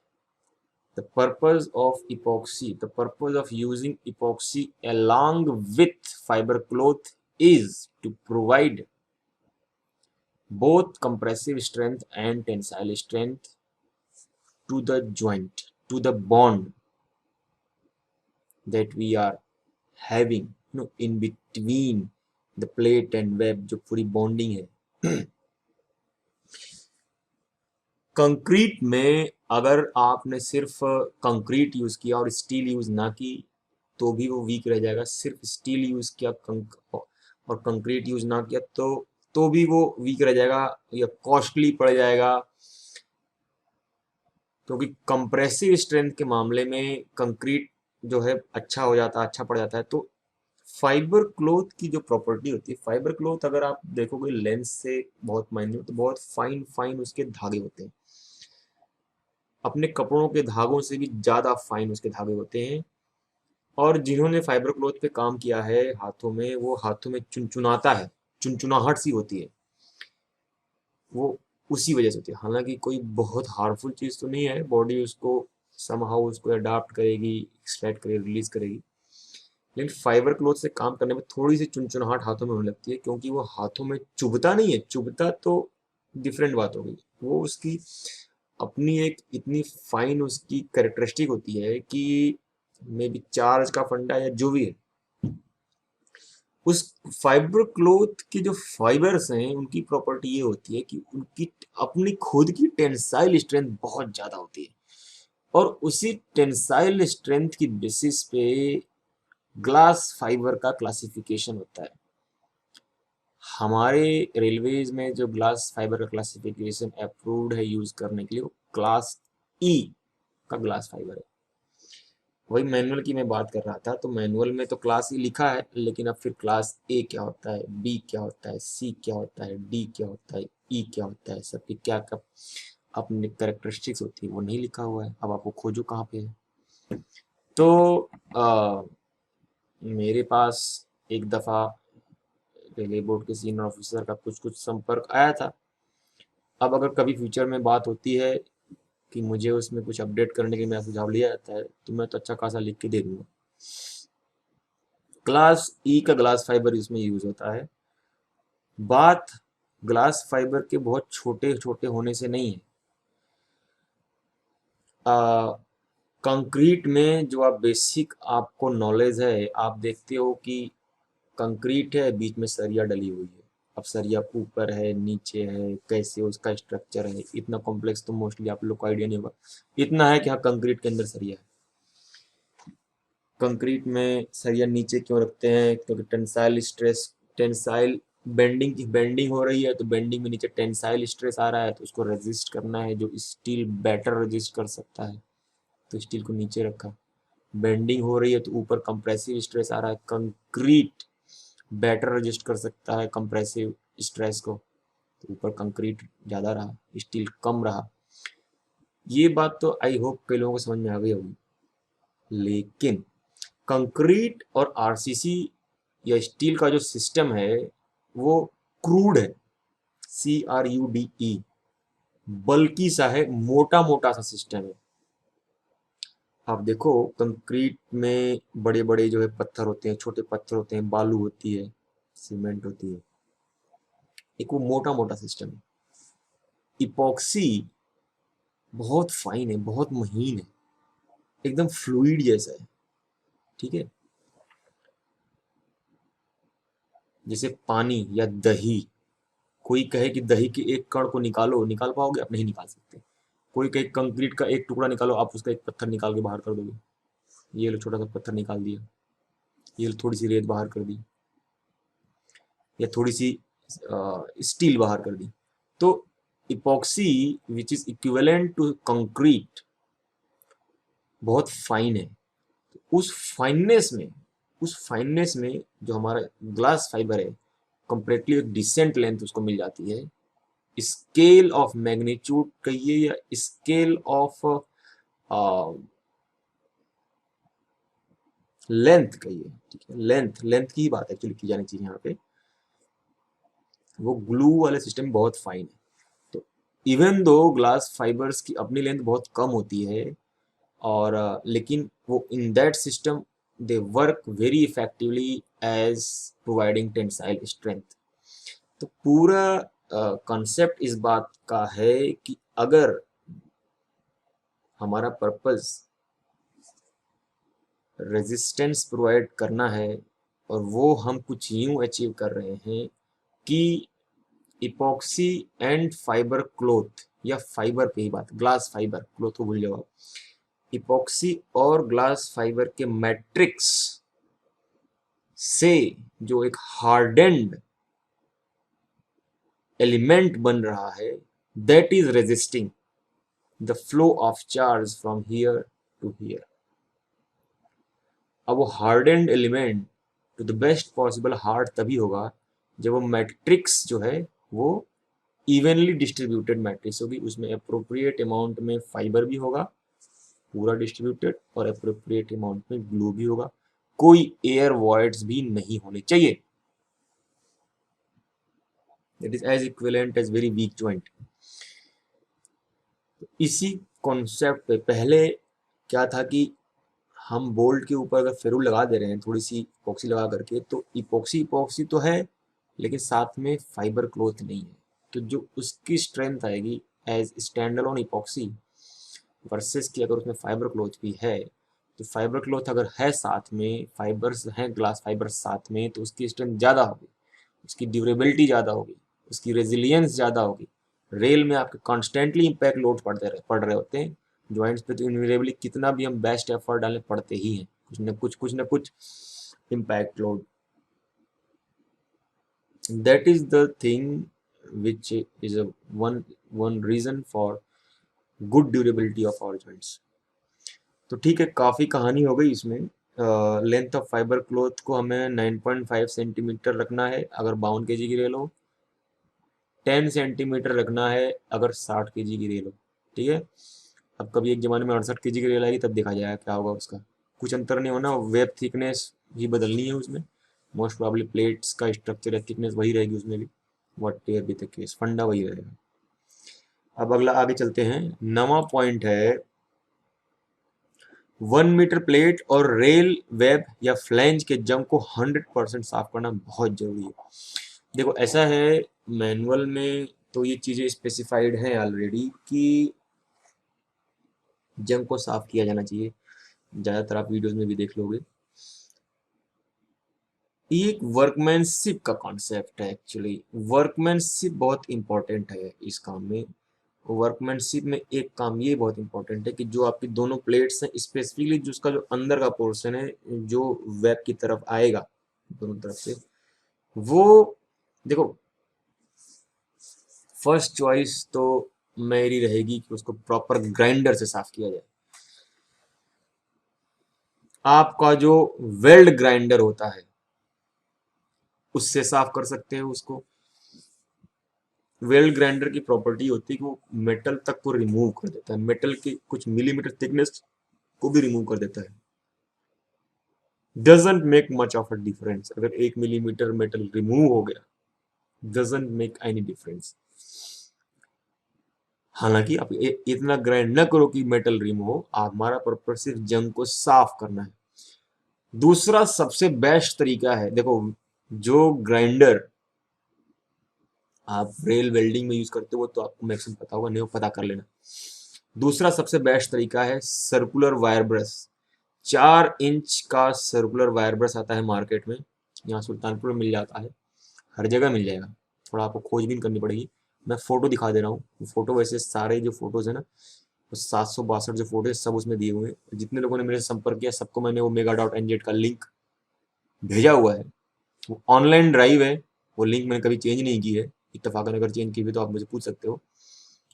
the purpose of using epoxy along with fiber cloth is to provide both compressive strength and tensile strength to the joint, to the bond that we are having, in between the plate and web, जो पूरी bonding है। Concrete में अगर आपने सिर्फ concrete use किया और steel use ना की तो भी वो वीक रह जाएगा। सिर्फ स्टील यूज किया और कंक्रीट यूज ना किया तो भी वो वीक रह जाएगा या कॉस्टली पड़ जाएगा, क्योंकि कंप्रेसिव स्ट्रेंथ के मामले में कंक्रीट जो है अच्छा पड़ जाता है। तो फाइबर क्लॉथ की जो प्रॉपर्टी होती है, फाइबर क्लॉथ अगर आप देखोगे लेंस से बहुत माइन्यूट, तो बहुत फाइन फाइन उसके धागे होते हैं, अपने कपड़ों के धागों से भी ज्यादा फाइन उसके धागे होते हैं। और जिन्होंने फाइबर क्लॉथ पे काम किया है हाथों में, वो हाथों में चुनचुनाता है, चुनचुनाहट सी होती है, वो उसी वजह से होती है। हालांकि कोई बहुत हार्मफुल चीज तो नहीं है, बॉडी उसको समहाउ उसको अडाप्ट करेगी, एक्सट्रैक्ट करेगी, रिलीज करेगी। लेकिन फाइबर क्लॉथ से काम करने में थोड़ी सी चुनचुनाहट हाथों में होने लगती है, क्योंकि वो हाथों में चुभता नहीं है। चुभता तो डिफरेंट बात हो गई, वो उसकी अपनी एक इतनी फाइन उसकी कैरेक्टरिस्टिक होती है कि मे बी चार्ज का फंडा या जो भी है, उस फाइबर क्लॉथ के जो फाइबर्स हैं उनकी प्रॉपर्टी ये होती है कि उनकी अपनी खुद की टेंसाइल स्ट्रेंथ बहुत ज्यादा होती है, और उसी टेंसाइल स्ट्रेंथ की बेसिस पे ग्लास फाइबर का क्लासिफिकेशन होता है। हमारे रेलवेज में जो ग्लास फाइबर का क्लासिफिकेशन अप्रूव्ड है यूज करने के लिए, वो क्लास ई का ग्लास फाइबर है। वही मैनुअल की मैं बात कर रहा था। तो मैनुअल में तो क्लास ही लिखा है, लेकिन अब फिर क्लास ए क्या होता है, बी क्या होता है, सी क्या होता है, डी क्या होता है, ई क्या होता है, सबकी क्या क्या अपनी कैरेक्टरिस्टिक्स होती है वो नहीं लिखा हुआ है। अब आपको खोजो कहाँ पे है। तो मेरे पास एक दफ़ा रेलवे बोर्ड के सीनियर ऑफिसर का कुछ कुछ संपर्क आया था। अब अगर कभी फ्यूचर में बात होती है कि मुझे उसमें कुछ अपडेट करने के लिए मेरा सुझाव लिया जाता है, तो मैं तो अच्छा खासा लिख के दे दूंगा। ग्लास ई का ग्लास फाइबर इसमें यूज होता है। बात ग्लास फाइबर के बहुत छोटे छोटे होने से नहीं है। कंक्रीट में जो आप बेसिक आपको नॉलेज है, आप देखते हो कि कंक्रीट है, बीच में सरिया डली हुई है। अब सरिया ऊपर है, नीचे है, कैसे उसका स्ट्रक्चर है, इतना कॉम्प्लेक्स तो मोस्टली आप लोग को आइडिया नहीं होगा। इतना है कि हाँ, कंक्रीट के अंदर सरिया है। कंक्रीट में सरिया नीचे क्यों रखते हैं? क्योंकि टेंसाइल स्ट्रेस, टेंसाइल बेंडिंग की बेंडिंग हो रही है, तो बेंडिंग में नीचे टेंसाइल स्ट्रेस आ रहा है, तो उसको रेजिस्ट करना है। जो स्टील बेटर रेजिस्ट कर सकता है, तो स्टील को नीचे रखा। बेंडिंग हो रही है तो ऊपर कंप्रेसिव स्ट्रेस आ रहा है। कंक्रीट बेटर रेजिस्ट कर सकता है कंप्रेसिव स्ट्रेस को, तो ऊपर कंक्रीट ज़्यादा रहा, स्टील कम रहा। ये बात तो आई होप कई लोगों को समझ में आ गई होगी। लेकिन कंक्रीट और आरसीसी या स्टील का जो सिस्टम है वो क्रूड है, CRUDE, बल्कि सा है, मोटा मोटा सा सिस्टम है। आप देखो कंक्रीट में बड़े बड़े जो है पत्थर होते हैं, छोटे पत्थर होते हैं, बालू होती है, सीमेंट होती है, एक वो मोटा मोटा सिस्टम है। इपॉक्सी बहुत फाइन है, बहुत महीन है, एकदम फ्लूइड जैसा है। ठीक है, जैसे पानी या दही। कोई कहे कि दही के एक कण को निकालो, निकाल पाओगे? आप नहीं निकाल सकते। कोई कहे कंक्रीट का एक टुकड़ा निकालो, आप उसका एक पत्थर निकाल के बाहर कर दोगे? ये लो छोटा सा पत्थर निकाल दिया, ये लो थोड़ी सी रेत बाहर कर दी, या थोड़ी सी स्टील बाहर कर दी। तो epoxy which is equivalent to concrete बहुत फाइन है। उस फाइननेस में, उस फाइननेस में जो हमारा ग्लास फाइबर है, कंप्लीटली एक डिसेंट लेंथ उसको मिल जाती है। स्केल ऑफ मैग्नीट्यूड कहिए या स्केल ऑफ लेंथ कहिए, ठीक है, लेंथ लेंथ की ही बात एक्चुअली की जानी चाहिए यहाँ पे। वो ग्लू वाले सिस्टम बहुत फाइन है। तो इवन दो ग्लास फाइबर्स की अपनी लेंथ बहुत कम होती है, और लेकिन वो in that system they work very effectively as providing tensile strength. तो पूरा कॉन्सेप्ट इस बात का है कि अगर हमारा पर्पस रेजिस्टेंस प्रोवाइड करना है, और वो हम कुछ यूं अचीव कर रहे हैं कि इपॉक्सी एंड फाइबर क्लोथ, या फाइबर पे ही बात, ग्लास फाइबर, क्लोथ को भूल जाओ। इपॉक्सी और ग्लास फाइबर के मैट्रिक्स से जो एक हार्डेंड एलिमेंट बन रहा है, that is resisting the flow of charge from here to here. अब वो hardened element to the best possible hard तभी होगा जब वो मैट्रिक्स जो है वो इवनली डिस्ट्रीब्यूटेड मैट्रिक्स होगी। उसमें अप्रोप्रिएट अमाउंट में फाइबर भी होगा, पूरा डिस्ट्रीब्यूटेड, और अप्रोप्रिएट अमाउंट में ग्लू भी होगा। कोई एयर वॉइड्स भी नहीं होने चाहिए। That is as equivalent as very weak joint. इसी कॉन्सेप्ट पे पहले क्या था कि हम बोल्ट के ऊपर अगर फेरुल लगा दे रहे हैं थोड़ी सी इपॉक्सी लगा करके, तो इपॉक्सी इपॉक्सी तो है, लेकिन साथ में फाइबर क्लोथ नहीं है। तो जो उसकी स्ट्रेंथ आएगी as stand alone epoxy versus की अगर उसमें फाइबर क्लोथ भी है, तो फाइबर क्लोथ अगर है साथ में, फाइबर्स हैं ग्लास फाइबर साथ में, तो उसकी स्ट्रेंथ ज़्यादा होगी, उसकी ड्यूरेबिलिटी ज़्यादा होगी, उसकी रेजिलियंस ज़्यादा होगी। रेल में आपके कॉन्स्टेंटली इम्पैक्ट लोड पड़ रहे होते हैं जॉइंट्स पे, तो इनवेरेबली कितना भी हम बेस्ट एफर्ट डालें पड़ते ही हैं, कुछ न कुछ impact load. That is the thing which is a one reason for good durability of our joints। तो ठीक है, काफ़ी कहानी हो गई इसमें। लेंथ ऑफ फाइबर क्लॉथ को हमें 9.5 सेंटीमीटर रखना है अगर 52 kg की रेल हो, 10 सेंटीमीटर रखना है अगर 60 kg की रेल हो। ठीक है, अब कभी एक ज़माने में 68 kg की रेल आएगी तब देखा जाएगा क्या होगा उसका। कुछ अंतर नहीं होना, वेब थिकनेस ही बदलनी है उसमें। मोस्ट प्रॉब्ली प्लेट्स का स्ट्रक्चर या थिकनेस वही रहेगी उसमें भी, what air be the case, फंडा वही रहेगा। अब अगला आगे चलते हैं। नवा पॉइंट है 1 मीटर प्लेट और रेल वेब या फ्लैंज के जंग को 100% साफ करना बहुत जरूरी है। देखो ऐसा है, मैनुअल में तो ये चीज़ें स्पेसिफाइड हैं ऑलरेडी कि जंग को साफ किया जाना चाहिए, ज़्यादातर आप वीडियोस में भी देख लोगे। ये एक वर्कमैनशिप का कॉन्सेप्ट है। एक्चुअली वर्कमैनशिप बहुत इंपॉर्टेंट है इस काम में। वर्कमैनशिप में एक काम ये बहुत इंपॉर्टेंट है कि जो आपकी दोनों प्लेट्स हैं, स्पेसिफिकली जो उसका जो अंदर का पोर्शन है जो वेब की तरफ आएगा दोनों तरफ से, वो देखो फर्स्ट चॉइस तो मेरी रहेगी कि उसको प्रॉपर ग्राइंडर से साफ किया जाए। आपका जो वेल्ड ग्राइंडर होता है उससे साफ कर सकते हैं उसको। वेल्ड ग्राइंडर की प्रॉपर्टी होती है कि वो मेटल तक को रिमूव कर देता है, मेटल की कुछ मिलीमीटर थिकनेस को भी रिमूव कर देता है। Doesn't make much of a difference, अगर 1 मिलीमीटर मेटल रिमूव हो गया, डजंट मेक एनी डिफरेंस। हालांकि आप इतना ग्राइंड न करो कि मेटल रिमूव हो, हमारा पर्पज सिर्फ जंग को साफ करना है। दूसरा सबसे बेस्ट तरीका है, देखो जो ग्राइंडर आप रेल वेल्डिंग में यूज करते हो तो आपको मैक्सिमम पता होगा, नहीं हो पता कर लेना। दूसरा सबसे बेस्ट तरीका है सर्कुलर वायर ब्रश। 4 इंच का सर्कुलर वायर ब्रश आता है मार्केट में, यहाँ सुल्तानपुर में मिल जाता है, हर जगह मिल जाएगा, थोड़ा आपको खोजबीन करनी पड़ेगी। मैं फोटो दिखा दे रहा हूँ, फोटो वैसे सारे जो फोटोज है ना, 762 जो फोटो है सब उसमें दिए हुए हैं। जितने लोगों ने मेरे से संपर्क किया सबको मैंने वो mega.nz का लिंक भेजा हुआ है। वो ऑनलाइन ड्राइव है, वो लिंक मैंने कभी चेंज नहीं की है, इत्तेफाकन अगर चेंज की हुई तो आप मुझे पूछ सकते हो,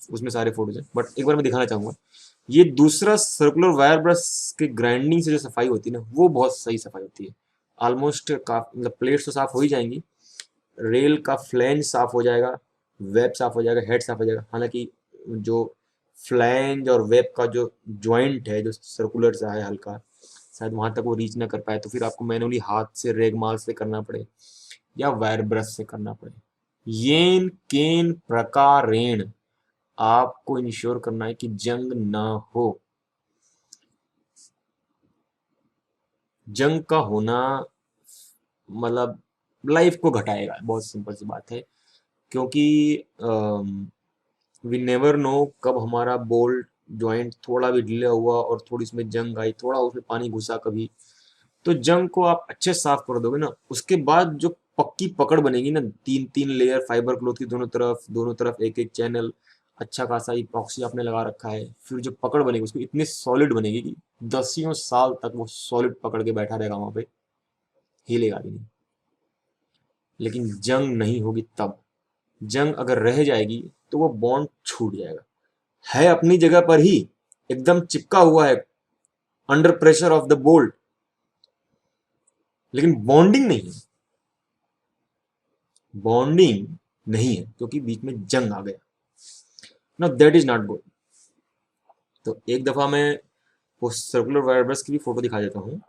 उसमें सारे फोटोज हैं। बट एक बार मैं दिखाना चाहूंगा, ये दूसरा सर्कुलर वायर ब्रश के ग्राइंडिंग से जो सफाई होती है ना, वो बहुत सही सफाई होती है। ऑलमोस्ट मतलब प्लेट्स तो साफ हो ही जाएंगी, रेल का फ्लैंज साफ हो जाएगा, वेब साफ हो जाएगा, हेड साफ हो जाएगा। हालांकि जो फ्लैंज और वेब का जो ज्वाइंट है जो सर्कुलर सा है हल्का, शायद वहां तक वो रीच ना कर पाए, तो फिर आपको मैनुअली हाथ से रेगमाल से करना पड़े या वायर ब्रश से करना पड़े। येन केन प्रकारेण आपको इंश्योर करना है कि जंग ना हो। जंग का होना मतलब लाइफ को घटाएगा, बहुत सिंपल सी बात है। क्योंकि वी नेवर नो कब हमारा बोल्ट ज्वाइंट थोड़ा भी ढीला हुआ और थोड़ी इसमें जंग आई, थोड़ा उसमें पानी घुसा कभी, तो जंग को आप अच्छे से साफ कर दोगे ना, उसके बाद जो पक्की पकड़ बनेगी ना, 3-3 लेयर फाइबर क्लॉथ की दोनों तरफ एक एक चैनल, अच्छा खासा इपॉक्सी आपने लगा रखा है, फिर जो पकड़ बनेगी उसकी इतनी सॉलिड बनेगी कि दसियों साल तक वो सॉलिड पकड़ के बैठा रहेगा वहां पे, हिलेगा भी नहीं। लेकिन जंग नहीं होगी तब, जंग अगर रह जाएगी तो वो बॉन्ड छूट जाएगा। है अपनी जगह पर ही, एकदम चिपका हुआ है under pressure of the bolt, लेकिन बॉन्डिंग नहीं है, बॉन्डिंग नहीं है क्योंकि बीच में जंग आ गया ना, दैट इज नॉट गुड। तो एक दफा मैं वो सर्कुलर वायर ब्रश की भी फोटो दिखा देता हूँ।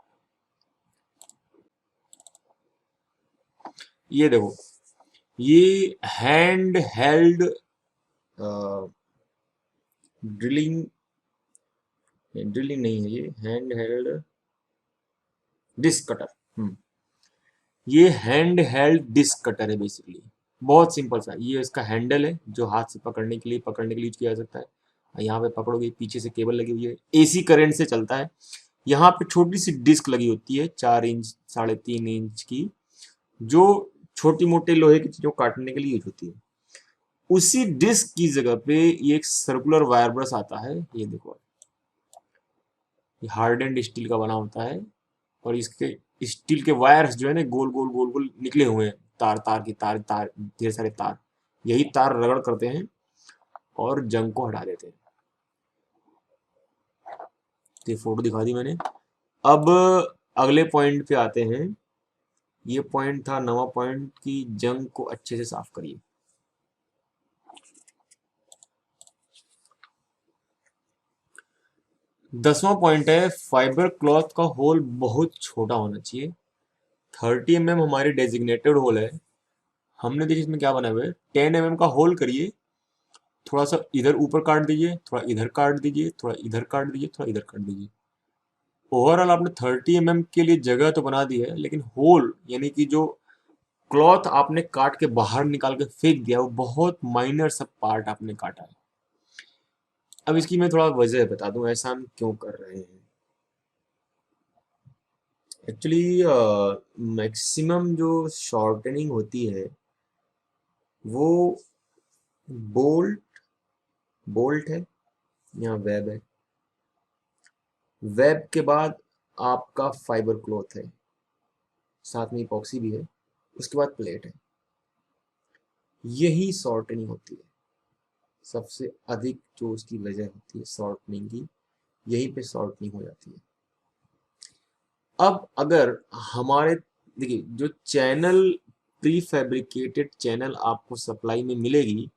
ये देखो, ये हैंड हेल्ड ड्रिलिंग, ड्रिलिंग नहीं है, ये हैंड हेल्ड डिस्क कटर। ये हैंड हेल्ड डिस्क कटर है बेसिकली, बहुत सिंपल सा। ये इसका हैंडल है जो हाथ से पकड़ने के लिए यूज किया जा सकता है। यहाँ पे पकड़ोगे, पीछे से केबल लगी हुई है, एसी करंट से चलता है। यहाँ पे छोटी सी डिस्क लगी होती है 4 इंच 3.5 इंच की, जो छोटी मोटे लोहे की चीजों काटने के लिए यूज होती है। उसी डिस्क की जगह पे ये एक सर्कुलर वायर ब्रश आता है, ये देखो, ये हार्डेंड स्टील का बना होता है, और इसके स्टील के वायर्स जो है ना गोल गोल गोल गोल निकले हुए हैं, तार तार की तार तार, ढेर सारे तार, यही तार रगड़ करते हैं और जंग को हटा देते हैं। ये फोटो दिखा दी मैंने। अब अगले पॉइंट पे आते हैं। ये पॉइंट था 9वां पॉइंट की जंग को अच्छे से साफ करिए। 10वां पॉइंट है फाइबर क्लॉथ का होल बहुत छोटा होना चाहिए। 30 mm हमारी डेजिग्नेटेड होल है। हमने देखिए इसमें क्या बना हुआ है, 10 mm का होल करिए, थोड़ा सा इधर ऊपर काट दीजिए, थोड़ा इधर काट दीजिए, थोड़ा इधर काट दीजिए, थोड़ा इधर काट दीजिए। ओवरऑल आपने 30 mm के लिए जगह तो बना दी है, लेकिन होल यानी कि जो क्लॉथ आपने काट के बाहर निकाल के फेंक दिया वो बहुत माइनर सब पार्ट आपने काटा है। अब इसकी मैं थोड़ा वजह बता दूं ऐसा हम क्यों कर रहे हैं। एक्चुअली मैक्सिमम जो शॉर्टनिंग होती है वो बोल्ट बोल्ट है या वेब है। वेब के बाद आपका फाइबर क्लॉथ है, साथ में इपॉक्सी भी है, उसके बाद प्लेट है। यही शॉर्टनिंग होती है, सबसे अधिक जो उसकी वजह होती है शॉर्टनिंग की, यहीं पे शॉर्टनिंग हो जाती है। अब अगर हमारे देखिए जो चैनल प्री फैब्रिकेटेड चैनल आपको सप्लाई में मिलेगी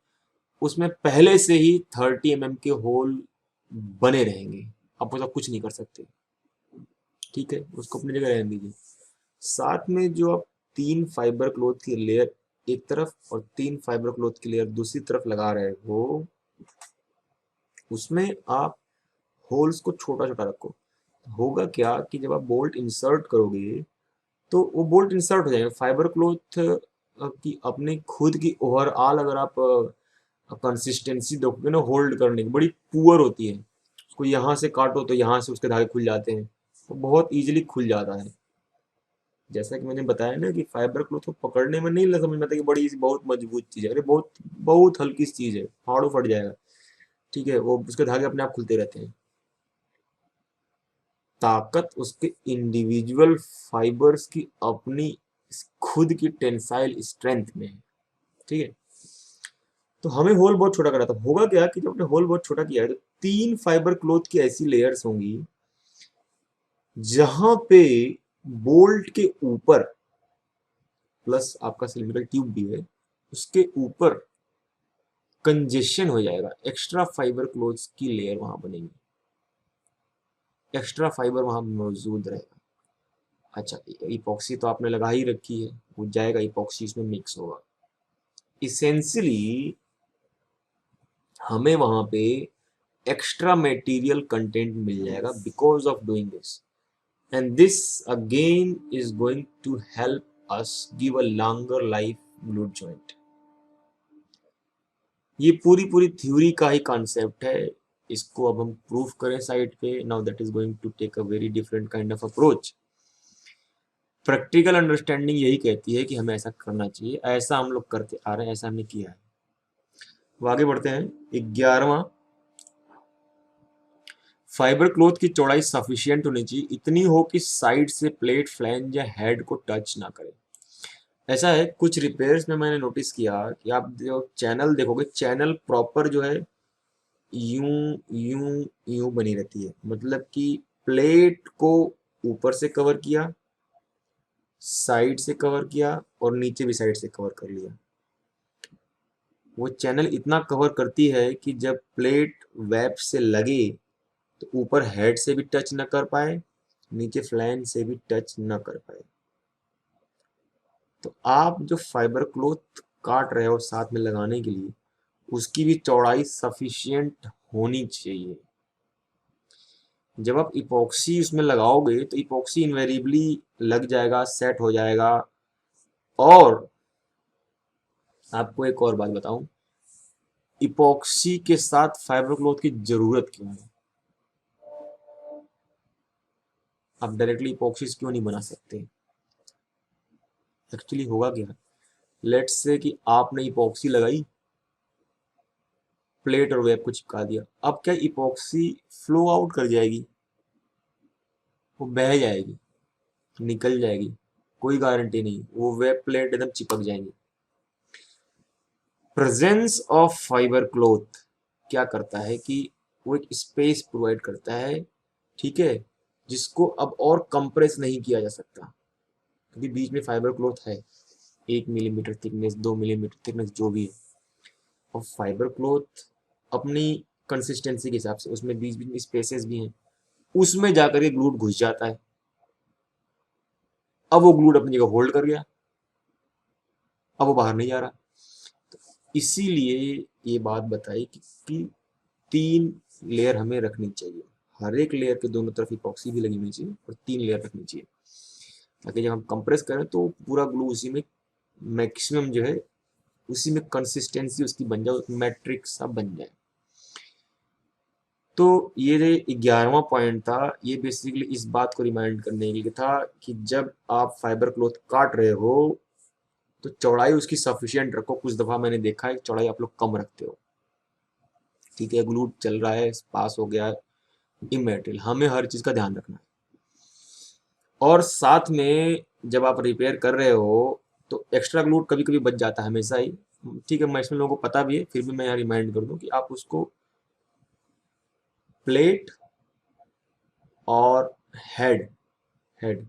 उसमें पहले से ही 30 mm के होल बने रहेंगे, आप उसका कुछ नहीं कर सकते। ठीक है, उसको अपनी जगह रहने दीजिए। साथ में जो आप 3 फाइबर क्लॉथ की लेयर एक तरफ और 3 फाइबर क्लॉथ की लेयर दूसरी तरफ लगा रहे हो, उसमें आप होल्स को छोटा छोटा रखो। होगा क्या कि जब आप बोल्ट इंसर्ट करोगे तो वो बोल्ट इंसर्ट हो जाएगा। फाइबर क्लॉथ की अपने खुद की ओवरऑल अगर आप कंसिस्टेंसी देखोगे ना होल्ड करने की, बड़ी पुअर होती है। उसको यहाँ से काटो तो यहाँ से उसके धागे खुल जाते हैं, वो बहुत इजीली खुल जाता है। जैसा कि मैंने बताया ना कि फाइबर क्लॉथ को पकड़ने में नहीं समझ में आता कि बड़ी बहुत मजबूत चीज है, अरे बहुत बहुत हल्की सी चीज है, फाड़ो फट जाएगा। ठीक है, वो उसके धागे अपने आप खुलते रहते हैं। ताकत उसके इंडिविजुअल फाइबर्स की अपनी खुद की टेंसाइल स्ट्रेंथ में है। ठीक है, तो हमें होल बहुत छोटा करा था। होगा क्या कि जब हमने होल बहुत छोटा किया है तो 3 फाइबर क्लॉथ की ऐसी लेयर्स होंगी जहां पे बोल्ट के ऊपर प्लस आपका सिलिंड्रिकल ट्यूब भी है, उसके ऊपर कंजेशन हो जाएगा, एक्स्ट्रा फाइबर क्लॉथ्स की लेयर वहां बनेगी, एक्स्ट्रा फाइबर वहां मौजूद रहेगा। अच्छा, इपॉक्सी तो आपने लगा ही रखी है, वो जाएगा इपॉक्सी इसमें मिक्स होगा। इसेंशियली हमें वहां पे एक्स्ट्रा मटेरियल कंटेंट मिल जाएगा because of doing this, and this again is going to help us give a longer life glued joint. ये पूरी पूरी थ्योरी का ही कॉन्सेप्ट है। इसको अब हम प्रूफ करें साइट पे, now that is going to take a very different kind of approach. Practical understanding यही कहती है कि हमें ऐसा करना चाहिए, ऐसा हम लोग करते आ रहे हैं, ऐसा हमने किया है। वो आगे बढ़ते हैं। 11वां, फाइबर क्लॉथ की चौड़ाई सफिशियंट होनी चाहिए, इतनी हो कि साइड से प्लेट फ्लैंज या हेड को टच ना करे। ऐसा है कुछ रिपेयर्स में मैंने नोटिस किया कि आप जो चैनल देखोगे, चैनल प्रॉपर जो है यूं यूं यूं बनी रहती है, मतलब कि प्लेट को ऊपर से कवर किया, साइड से कवर किया और नीचे भी साइड से कवर कर लिया। वो चैनल इतना कवर करती है कि जब प्लेट वेब से लगे तो ऊपर हेड से भी टच न कर पाए, नीचे फ्लैंज से भी टच न कर पाए। तो आप जो फाइबर क्लॉथ काट रहे हो साथ में लगाने के लिए, उसकी भी चौड़ाई सफिशियंट होनी चाहिए। जब आप इपॉक्सी उसमें लगाओगे तो इपॉक्सी इनवेरिएबली लग जाएगा, सेट हो जाएगा। और आपको एक और बात बताऊं, इपॉक्सी के साथ फाइबर क्लॉथ की जरूरत क्यों है? आप डायरेक्टली इपॉक्सी क्यों नहीं बना सकते? एक्चुअली होगा क्या, लेट्स से कि आपने इपॉक्सी लगाई, प्लेट और वेब को चिपका दिया, अब क्या इपॉक्सी फ्लो आउट कर जाएगी? वो बह जाएगी, निकल जाएगी, कोई गारंटी नहीं, वो वेब प्लेट एकदम चिपक जाएंगी। प्रेजेंस ऑफ फाइबर क्लॉथ क्या करता है कि वो एक स्पेस प्रोवाइड करता है ठीक है, जिसको अब और कंप्रेस नहीं किया जा सकता क्योंकि बीच में फाइबर क्लॉथ है, 1 मिलीमीटर थिकनेस, 2 मिलीमीटर थिकनेस जो भी है। और फाइबर क्लॉथ अपनी कंसिस्टेंसी के हिसाब से उसमें बीच बीच में स्पेसेस भी हैं, उसमें जाकर के ग्लूट घुस जाता है। अब वो ग्लूट अपनी जगह होल्ड कर गया, अब वो बाहर नहीं आ रहा। तो इसीलिए ये बात बताई कि 3 लेयर हमें रखनी चाहिए, हर एक लेयर के दोनों तरफ इपॉक्सी भी लगी होनी चाहिए और 3 लेयर रखनी चाहिए, ताकि जब हम कंप्रेस करें तो पूरा ग्लू उसी में मैक्सिमम जो है उसी में कंसिस्टेंसी उसकी बन जाए, मैट्रिक्स सा बन जाए। तो ये जो 11वां पॉइंट था, ये बेसिकली इस बात को रिमाइंड करने के लिए था कि जब आप फाइबर क्लॉथ काट रहे हो तो चौड़ाई उसकी सफिशियंट रखो। कुछ दफा मैंने देखा है चौड़ाई आप लोग कम रखते हो, ठीक है, ग्लूट चल रहा है, पास हो गया, इमेटेरियल, हमें हर चीज का ध्यान रखना है। और साथ में जब आप रिपेयर कर रहे हो तो एक्स्ट्रा ग्लूट कभी कभी बच जाता है हमेशा ही, ठीक है, मैक्सिमम लोगों को पता भी है, फिर भी मैं यहाँ रिमाइंड कर दूं कि आप उसको प्लेट और हेड हेड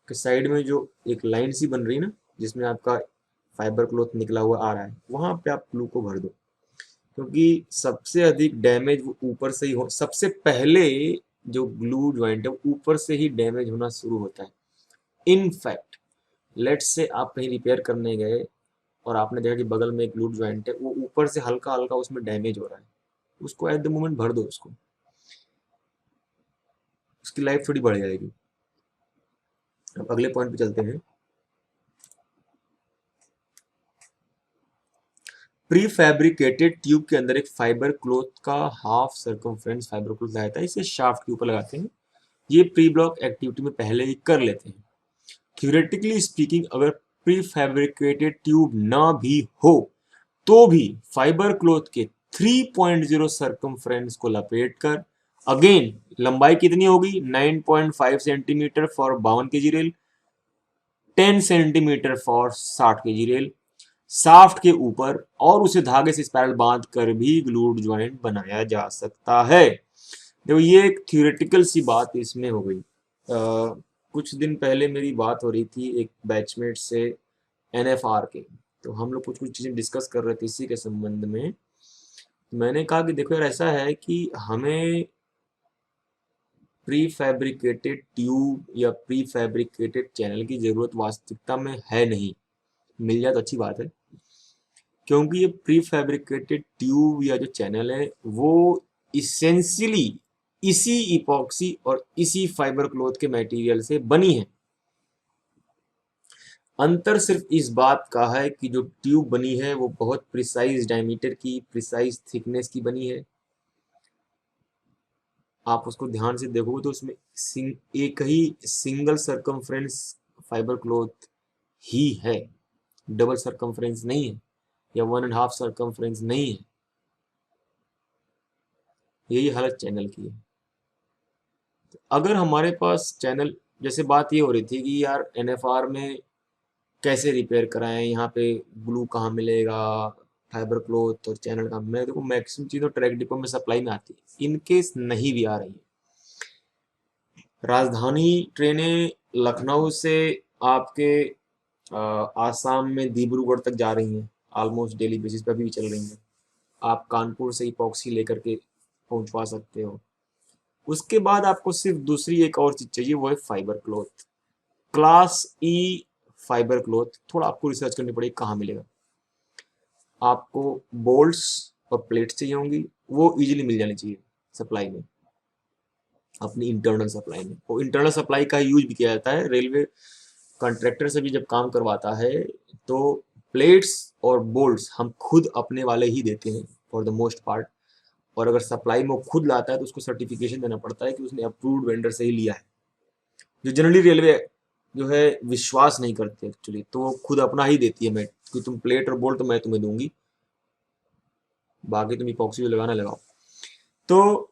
के साइड में जो एक लाइन सी बन रही है ना, जिसमें आपका फाइबर क्लॉथ निकला हुआ आ रहा है, वहां पे आप ग्लू को भर दो, क्योंकि सबसे अधिक डैमेज वो ऊपर से ही हो, सबसे पहले जो ग्लू ज्वाइंट है वो ऊपर से ही डैमेज होना शुरू होता है। इनफैक्ट लेट्स से आप कहीं रिपेयर करने गए और आपने देखा कि बगल में एक ग्लू ज्वाइंट है, वो ऊपर से हल्का हल्का उसमें डैमेज हो रहा है, उसको एट द मोमेंट भर दो, उसको, उसकी लाइफ थोड़ी बढ़ जाएगी। अब अगले पॉइंट पे चलते हैं। प्री फैब्रिकेटेड ट्यूब के अंदर एक फाइबर क्लॉथ का हाफ सर्कमफ्रेंस फाइबर क्लॉथ लगाता है, इसे शाफ्ट के ऊपर लगाते हैं। ये प्री ब्लॉक एक्टिविटी में पहले ही कर लेते हैं। थ्योरेटिकली स्पीकिंग अगर प्री फैब्रिकेटेड ट्यूब ना भी हो तो भी फाइबर क्लॉथ के 3.0 सर्कमफ्रेंस को लपेट कर, अगेन लंबाई कितनी होगी, 9.5 centimetre for 52 KG rail, 10 centimetre for 60 KG rail, shaft के ऊपर और उसे धागे से स्पाइरल बांध कर भी ग्लूड ज्वाइंट बनाया जा सकता है। देखो ये एक थ्योरेटिकल सी बात इसमें हो गई। कुछ दिन पहले मेरी बात हो रही थी एक बैचमेट से एनएफआर के, तो हम लोग कुछ कुछ चीजें डिस्कस कर रहे थे इसी के संबंध में। मैंने कहा कि देखो यार ऐसा है कि हमें प्री फैब्रिकेटेड ट्यूब या प्री फैब्रिकेटेड चैनल की जरूरत वास्तविकता में है नहीं, मिल जाए तो अच्छी बात है, क्योंकि ये प्री फैब्रिकेटेड ट्यूब या जो चैनल है वो इसेंशियली इसी इपॉक्सी और इसी फाइबर क्लॉथ के मटेरियल से बनी है। अंतर सिर्फ इस बात का है कि जो ट्यूब बनी है वो बहुत प्रिसाइज डायमीटर की, प्रिसाइज थिकनेस की बनी है। आप उसको ध्यान से देखोगे तो उसमें एक ही सिंगल सर्कमफ्रेंस फाइबर क्लॉथ ही है, डबल सर्कमफ्रेंस नहीं है या 1.5 सर्कमफ्रेंस नहीं है। यही हालत चैनल की है। अगर हमारे पास चैनल, जैसे बात ये हो रही थी कि यार एनएफआर में कैसे रिपेयर कराएं, यहाँ पे ग्लू कहाँ मिलेगा, फाइबर क्लॉथ और चैनल कहाँ, मैं देखो मैक्सिमम चीज़ तो ट्रैक डिपो में सप्लाई में आती है, इनकेस नहीं भी आ रही है, राजधानी ट्रेनें लखनऊ से आपके आसाम में डिब्रूगढ़ तक जा रही हैं, ऑलमोस्ट डेली बेसिस पर भी चल रही हैं। आप कानपुर से इपॉक्सी लेकर के पहुंचवा सकते हो। उसके बाद आपको सिर्फ दूसरी एक और चीज चाहिए, वो है फाइबर क्लॉथ, क्लास ई फाइबर क्लॉथ। थोड़ा आपको रिसर्च करनी पड़ेगी कहाँ मिलेगा। आपको बोल्ट्स और प्लेट्स चाहिए होंगी, वो इजीली मिल जानी चाहिए सप्लाई में, अपनी इंटरनल सप्लाई में। वो इंटरनल सप्लाई का यूज भी किया जाता है, रेलवे कॉन्ट्रैक्टर से भी जब काम करवाता है तो प्लेट्स और बोल्ट्स हम खुद अपने वाले ही देते हैं फॉर द मोस्ट पार्ट। और अगर सप्लाई में वो खुद लाता है तो उसको सर्टिफिकेशन देना पड़ता है कि उसने अप्रूव्ड वेंडर से ही लिया है, जो जनरली रेलवे जो है विश्वास नहीं करते एक्चुअली, तो वो खुद अपना ही देती है, मैं कि तुम प्लेट और बोल्ट तो मैं तुम्हें दूंगी, बाकी तुम इपॉक्सी लगाना लगाओ। तो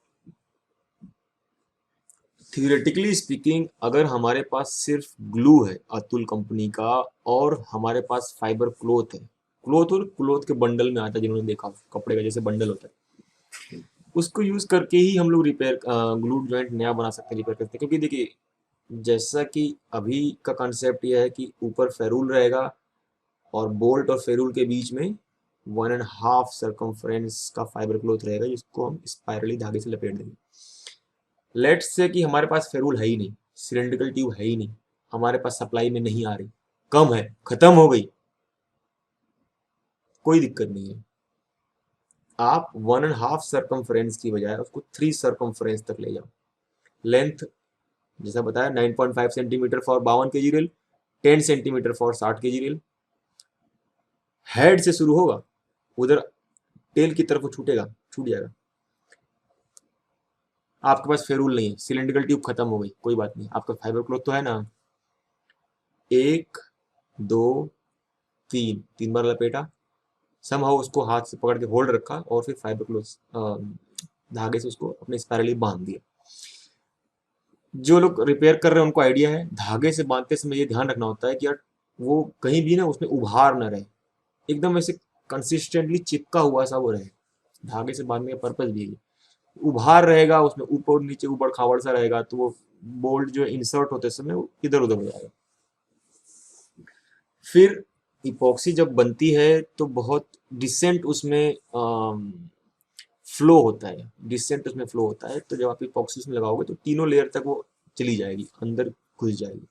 थियोरेटिकली स्पीकिंग अगर हमारे पास सिर्फ ग्लू है अतुल कंपनी का और हमारे पास फाइबर क्लॉथ है, क्लॉथ और क्लॉथ के बंडल में आता है, जिन्होंने देखा कपड़े का जैसे बंडल होता है, उसको यूज करके ही हम लोग रिपेयर ग्लू जॉइंट नया बना सकते हैं, रिपेयर करते हैं। क्योंकि देखिए जैसा कि अभी का कंसेप्ट ये है कि ऊपर फेरूल रहेगा और बोल्ट और फेरूल के बीच में 1.5 सर्कमफ्रेंस का फाइबर क्लोथ रहेगा जिसको हम स्पाइरली धागे से लपेट देंगे। लेट्स से कि हमारे पास फेरूल है ही नहीं, सिलेंड्रिकल ट्यूब है ही नहीं, हमारे पास सप्लाई में नहीं आ रही, कम है, खत्म हो गई, कोई दिक्कत नहीं है। आप 1.5 सर्कमफ्रेंस की बजाय उसको 3 सर्कमफ्रेंस तक ले जाओ। लेंथ जैसा बताया 9.5 centimetre for 52 KG rail, 10 centimetre for 60 KG rail. Head से शुरू होगा, उधर टेल की तरफ वो छूटेगा, छूट जाएगा। आपके पास फेरूल नहीं है, सिलेंड्रिकल ट्यूब खत्म हो गई, कोई बात नहीं, आपका फाइबर क्लॉथ तो है ना। 1 2 3, 3 बार लपेटा, समहाउ उसको हाथ से पकड़ के होल्ड रखा और फिर फाइबर क्लॉथ धागे से उसको अपने स्पाइरली बांध दिया। जो लोग रिपेयर कर रहे हैं उनको आइडिया है, धागे से बांधते समय ये ध्यान रखना होता है कि यार वो कहीं भी ना उसमें उभार ना रहे, एकदम ऐसे कंसिस्टेंटली चिपका हुआ सा वो रहे। धागे से बांधने का पर्पज भी है, उभार रहेगा उसमें ऊपर नीचे ऊपर खावड़ सा रहेगा तो वो बोल्ट जो इंसर्ट होते समय इधर उधर हो जाएगा। फिर इपॉक्सी जब बनती है तो बहुत डिसेंट उसमें फ्लो होता है, डिसेंट उसमें फ्लो होता है। तो जब आप इपॉक्सी उसमें लगाओगे तो तीनों लेयर तक वो चली जाएगी, अंदर घुस जाएगी,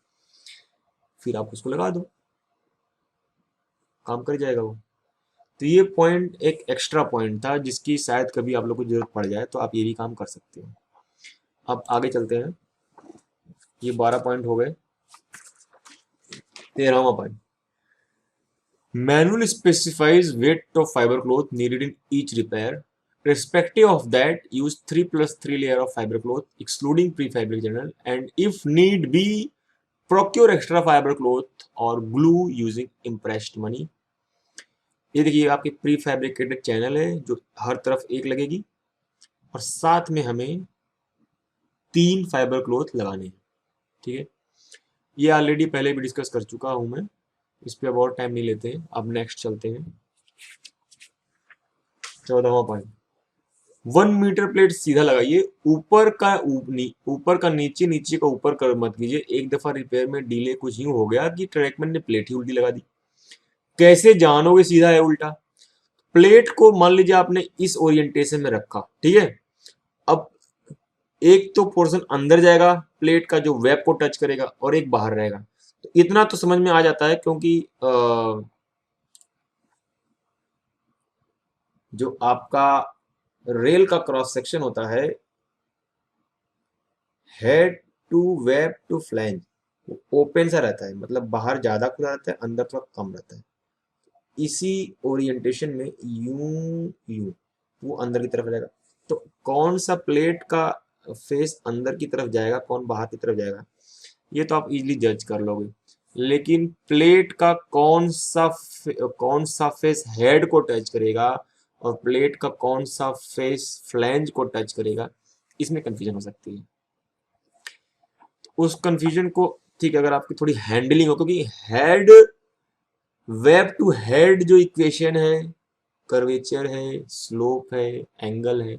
फिर आप उसको लगा दो, काम कर जाएगा वो। तो ये पॉइंट एक एक्स्ट्रा पॉइंट था जिसकी शायद कभी आप लोग को जरूरत पड़ जाए तो आप ये भी काम कर सकते हो। अब आगे चलते हैं, ये 12 पॉइंट हो गए। 13वां point, manual specifies weight of fibre cloth needed in each repair, respective of that use 3+3 layer of fiber cloth excluding prefabric channel, and if need be procure extra fiber cloth or glue using impressed money। ये देखिए आपके pre fabricated channel है जो हर तरफ एक लगेगी और साथ में हमें 3 फाइबर क्लोथ लगाने हैं, ठीक है। ये ऑलरेडी पहले भी डिस्कस कर चुका हूं मैं, इस पे अब और टाइम नहीं लेते हैं। अब नेक्स्ट चलते हैं, 14वां पॉइंट, 1 मीटर प्लेट सीधा लगाइए, ऊपर का नीचे, नीचे का ऊपर कर मत कीजिए। एक दफा रिपेयर में डिले कुछ यूं हो गया कि ट्रैकमैन ने प्लेट ही उल्टी लगा दी। कैसे जानोगे सीधा है उल्टा? प्लेट को मान लीजिए आपने इस ओरिएंटेशन में रखा, ठीक है। अब एक तो पोर्शन अंदर जाएगा प्लेट का जो वेब को टच करेगा और एक बाहर रहेगा। तो इतना तो समझ में आ जाता है क्योंकि जो आपका रेल का क्रॉस सेक्शन होता है head to web to flange, वो ओपन सा रहता है, मतलब बाहर ज्यादा खुला रहता है, अंदर थोड़ा कम रहता है। इसी ओरिएंटेशन में यूं यूं वो अंदर की तरफ जाएगा। तो कौन सा प्लेट का फेस अंदर की तरफ जाएगा, कौन बाहर की तरफ जाएगा, ये तो आप इजीली जज कर लोगे। लेकिन प्लेट का कौन सा फेस हेड को टच करेगा और प्लेट का कौन सा फेस फ्लैंज को टच करेगा, इसमें कंफ्यूजन हो सकती है। उस कंफ्यूजन को ठीक है अगर आपकी थोड़ी हैंडलिंग हो, क्योंकि हेड वेब टू हेड जो इक्वेशन है, कर्वेचर है, स्लोप है, एंगल है,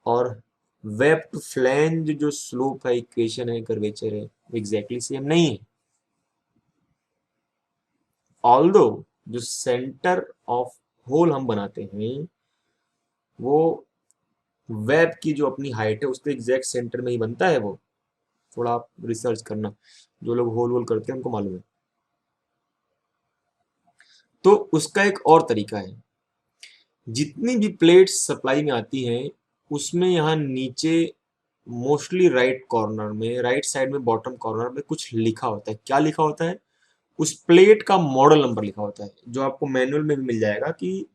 और वेब टू फ्लैंज जो स्लोप है, इक्वेशन है, कर्वेचर है, एग्जैक्टली सेम नहीं है। ऑल्दो जो सेंटर ऑफ होल हम बनाते हैं वो वेब की जो अपनी हाइट है उसके एग्जैक्ट सेंटर में ही बनता है। वो थोड़ा आप रिसर्च करना, जो लोग होल वोल करते हैं उनको मालूम है। तो उसका एक और तरीका है, जितनी भी प्लेट्स सप्लाई में आती हैं उसमें यहाँ नीचे मोस्टली राइट कॉर्नर में, राइट साइड में बॉटम कॉर्नर में कुछ लिखा होता है। क्या लिखा होता है? उस प्लेट का मॉडल नंबर लिखा होता है, जो आपको मैनुअल में भी मिल जाएगा कि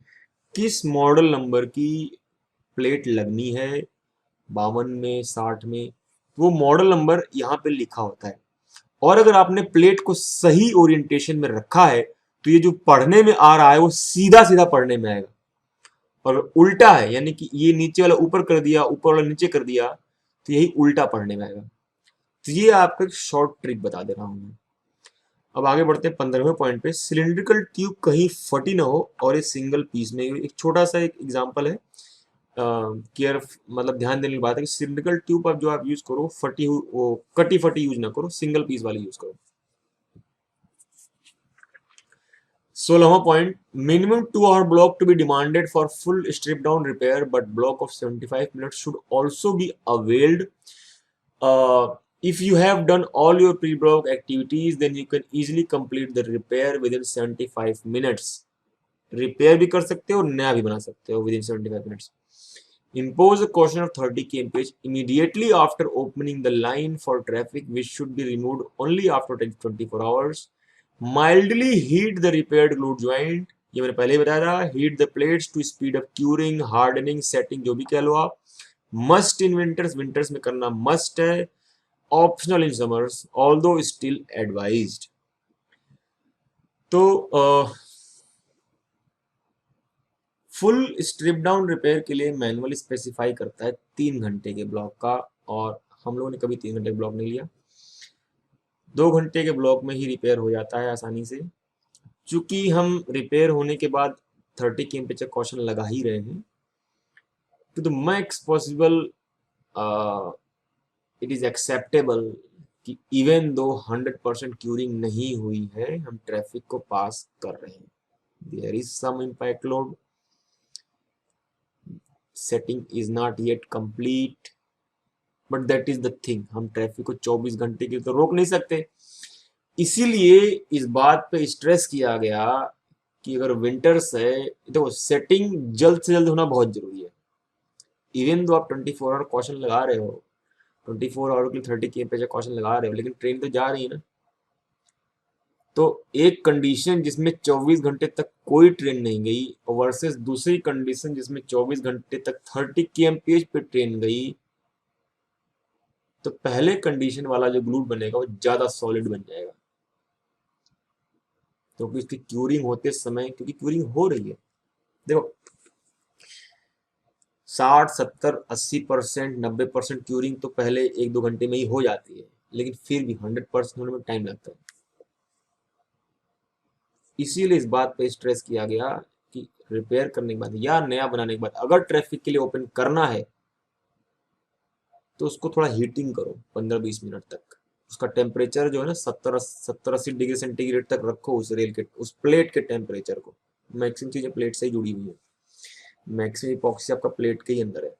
किस मॉडल नंबर की प्लेट लगनी है, 52 में, 60 में, वो मॉडल नंबर यहाँ पे लिखा होता है। और अगर आपने प्लेट को सही ओरिएंटेशन में रखा है तो ये जो पढ़ने में आ रहा है वो सीधा सीधा पढ़ने में आएगा, और उल्टा है यानी कि ये नीचे वाला ऊपर कर दिया, ऊपर वाला नीचे कर दिया, तो यही उल्टा पढ़ने में आएगा। तो ये आपको एक शॉर्ट ट्रिक बता दे रहा हूं मैं। अब आगे बढ़ते हैं 15वें पॉइंट पे, सिलिंड्रिकल ट्यूब कहीं फटी ना हो और ये सिंगल पीस में। एक छोटा सा एक एग्जांपल है, केयर मतलब ध्यान देने की बात है कि सिलिंड्रिकल ट्यूब अब जो आप यूज करो फटी हुई वो कटी फटी यूज ना करो, सिंगल पीस वाली यूज करो। 16वां point, minimum 2 hour block to be demanded for full strip down repair but block of 75 minutes should also be availed if you have done all your pre-block activities then you can easily complete the repair within 75 minutes। Repair भी कर सकते हो और नया भी बना सकते हो within 75 minutes। Impose a caution of 30 kmph immediately after opening the line for traffic which should be removed only after 24 hours। Mildly heat the repaired glue joint, ये मैंने पहले ही बताया था। Heat the plates to speed up curing, hardening, setting, जो भी कह लो आप। Must in winters, winters में करना must है। Optional in summers, although still advised। तो फुल स्ट्रिप डाउन रिपेयर के लिए मैनुअल स्पेसिफाई करता है 3 घंटे के ब्लॉक का, और हम लोगों ने कभी 3 घंटे ब्लॉक नहीं लिया। 2 घंटे के ब्लॉक में ही रिपेयर हो जाता है आसानी से। चूंकि हम रिपेयर होने के बाद 30 kmph कॉशन लगा ही रहे हैं, तो the max possible it is acceptable कि इवन दो 100% क्यूरिंग नहीं हुई है, हम ट्रैफिक को पास कर रहे हैं। There is some impact load, setting is not yet complete, but that is the thing, हम ट्रैफिक को 24 घंटे के लिए तो रोक नहीं सकते। इसीलिए इस बात पे स्ट्रेस किया गया कि अगर विंटर्स है, देखो सेटिंग जल्द से जल्द होना बहुत जरूरी है। इवन दो आप 24 आवर कॉशन लगा रहे हो, 24 आवर के लिए 30 kmph कॉशन लगा रहे हो, लेकिन ट्रेन तो जा रही है ना। तो एक कंडीशन जिसमें 24 घंटे तक कोई ट्रेन नहीं गई वर्सेस दूसरी कंडीशन जिसमें 24 घंटे तक 30 kmph पे ट्रेन गई, तो पहले कंडीशन वाला जो ग्लूट बनेगा वो ज्यादा सॉलिड बन जाएगा। क्योंकि तो इसकी क्यूरिंग होते समय, क्योंकि क्यूरिंग हो रही है, देखो 60, 70, 80%, 90% क्यूरिंग तो पहले 1-2 घंटे में ही हो जाती है, लेकिन फिर भी 100% होने में टाइम लगता है। इसीलिए इस बात पे स्ट्रेस किया गया कि रिपेयर करने के बाद या नया बनाने के बाद अगर ट्रैफिक के लिए ओपन करना है तो उसको थोड़ा हीटिंग करो 15-20 मिनट तक। उसका टेम्परेचर जो है ना 70-80 डिग्री सेंटीग्रेड तक रखो उस रेल के, उस प्लेट के टेम्परेचर को। मैक्सिमम चीजें प्लेट से ही जुड़ी हुई है, मैक्सिमम इपॉक्सी आपका प्लेट के ही अंदर है।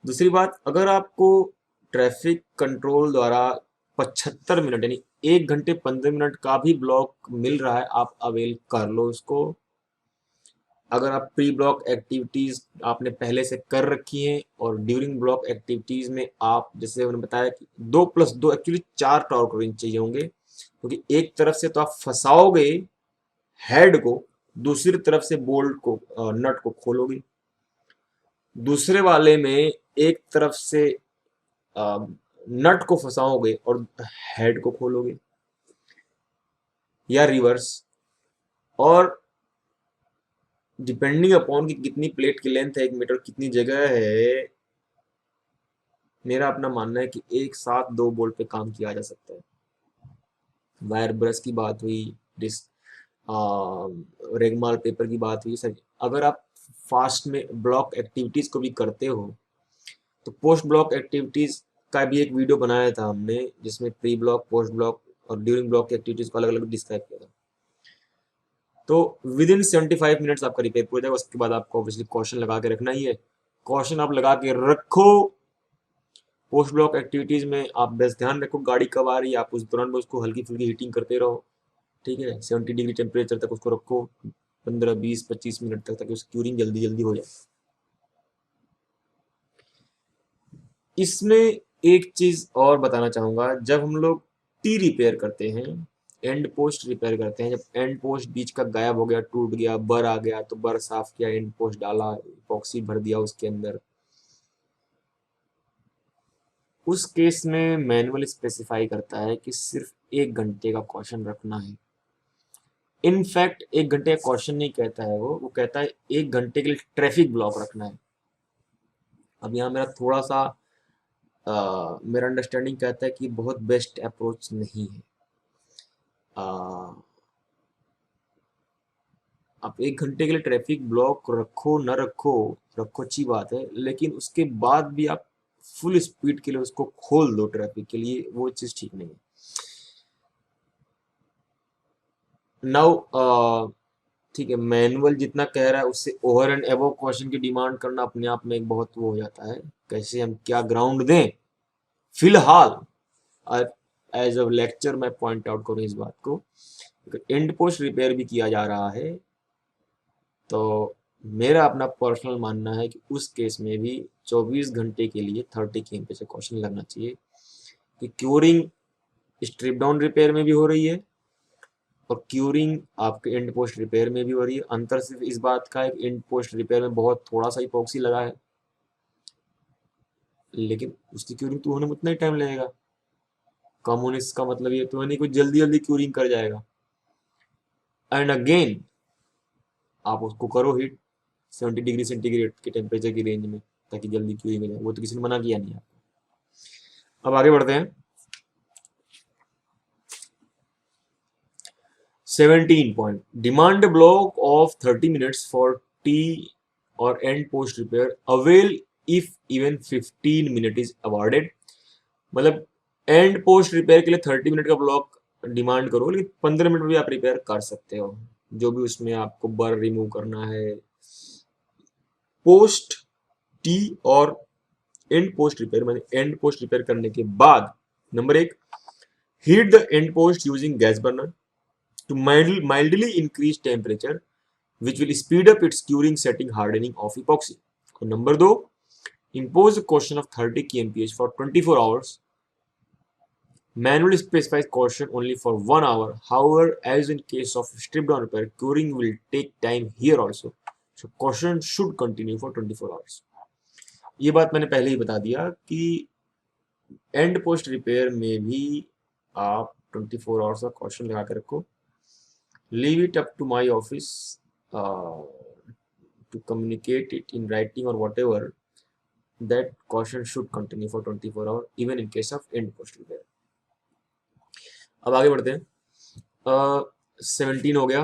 दूसरी बात, अगर आपको ट्रैफिक कंट्रोल द्वारा 75 मिनट यानी 1 घंटे 15 मिनट का भी ब्लॉक मिल रहा है, आप अवेल कर लो उसको। अगर आप प्री ब्लॉक एक्टिविटीज आपने पहले से कर रखी हैं और ड्यूरिंग ब्लॉक एक्टिविटीज में आप, जैसे मैंने बताया कि 2+2 एक्चुअली 4 टॉर्क रिंच चाहिए होंगे, क्योंकि एक तरफ से तो आप फंसाओगे हेड को, दूसरी तरफ से बोल्ट को नट को खोलोगे। दूसरे वाले में एक तरफ से नट को फंसाओगे और हेड को खोलोगे, या रिवर्स। और डिपेंडिंग अपॉन कि कितनी प्लेट की लेंथ है, 1 मीटर कितनी जगह है, मेरा अपना मानना है कि एक साथ 2 बोल्ट पे काम किया जा सकता है। वायर ब्रश की बात हुई, डिस रेगमाल पेपर की बात हुई, सर अगर आप फास्ट में ब्लॉक एक्टिविटीज को भी करते हो तो पोस्ट ब्लॉक एक्टिविटीज का भी एक वीडियो बनाया था हमने, जिसमें प्री ब्लॉक, पोस्ट ब्लॉक और ड्यूरिंग ब्लॉक की एक्टिविटीज को अलग अलग डिस्क्राइब किया था। तो विद इन 75 मिनट्स आपका रिपेयर पूरा जाएगा। उसके बाद आपको ऑब्वियसली कॉशन लगा के रखना ही है, कॉशन आप लगा के रखो। पोस्ट ब्लॉक एक्टिविटीज में आप बस ध्यान रखो गाड़ी कब आ रही है, आप उस दौरान में उसको हल्की फुल्की हीटिंग करते रहो, ठीक है। 70 डिग्री टेम्परेचर तक उसको रखो 15, 20, 25 मिनट तक, ताकि उसकी क्यूरिंग जल्दी जल्दी हो जाए। इसमें एक चीज और बताना चाहूंगा, जब हम लोग टी रिपेयर करते हैं, एंड पोस्ट रिपेयर करते हैं, जब एंड पोस्ट बीच का गायब हो गया, टूट गया, बर आ गया, तो बर साफ किया, एंड पोस्ट डाला, इपॉक्सी भर दिया उसके अंदर, उस केस में मैनुअल स्पेसिफाई करता है कि सिर्फ 1 घंटे का कॉशन रखना है। इनफैक्ट 1 घंटे का कॉशन नहीं कहता है, वो कहता है 1 घंटे के लिए ट्रैफिक ब्लॉक रखना है। अब यहाँ मेरा थोड़ा सा मेरा अंडरस्टैंडिंग कहता है कि बहुत बेस्ट अप्रोच नहीं है। आप 1 घंटे के लिए ट्रैफिक ब्लॉक रखो न रखो, रखो अच्छी बात है, लेकिन उसके बाद भी आप फुल स्पीड के लिए उसको खोल दो ट्रैफिक के लिए, वो चीज़ ठीक नहीं है। नाउ ठीक है, मैनुअल जितना कह रहा है उससे ओवर एंड एबव क्वेश्चन की डिमांड करना अपने आप में एक बहुत वो हो जाता है, कैसे हम क्या ग्राउंड दें। फिलहाल एज अ लेक्चर मैं पॉइंट आउट करूँ इस बात को, अगर एंड पोस्ट रिपेयर भी किया जा रहा है तो मेरा अपना पर्सनल मानना है कि उस केस में भी 24 घंटे के लिए 30 km से क्वेश्चन लगना चाहिए, कि क्यूरिंग स्ट्रिप डाउन रिपेयर में भी हो रही है और क्यूरिंग आपके एंड पोस्ट रिपेयर में भी हो रही है। अंतर सिर्फ इस बात का है कि एंड पोस्ट रिपेयर में बहुत थोड़ा सा इपॉक्सी लगा है, लेकिन उसकी क्यूरिंग तो होने में उतना ही टाइम लगेगा। कम होने का मतलब ये तो है नहीं कुछ जल्दी जल्दी क्यूरिंग कर जाएगा। एंड अगेन आप उसको करो हिट 70 डिग्री सेंटीग्रेड के टेम्परेचर की रेंज में, ताकि जल्दी क्यूरिंग हो जाए, वो तो किसी ने मना किया नहीं आपको। अब आगे बढ़ते हैं। 17 point, demand block of 30 minutes for T और and post repair avail if even 15 minute is awarded. मतलब एंड पोस्ट रिपेयर के लिए 30 मिनट का ब्लॉक डिमांड करो, लेकिन 15 मिनट में भी आप रिपेयर कर सकते हो, जो भी उसमें आपको बर रिमूव करना है। पोस्ट टी और एंड पोस्ट रिपेयर, मतलब एंड पोस्ट रिपेयर करने के बाद, number 1, heat the end post using gas burner to mildly increase temperature, which will speed up its curing, setting, hardening of epoxy. और number 2, impose a caution of 30 kmph for 24 hours. Manually specifies caution only for 1 hour. However, as in case of strip down repair, curing will take time here also. So caution should continue for 24 hours. ये बात मैंने पहले ही बता दिया कि and post repair में भी आप 24 आवर्स का कॉशन लगा के रखो। Leave it up to my office to communicate it in writing or whatever, that caution should continue for 24 hours even in case of end post repair. अब आगे बढ़ते हैं। 17 हो गया।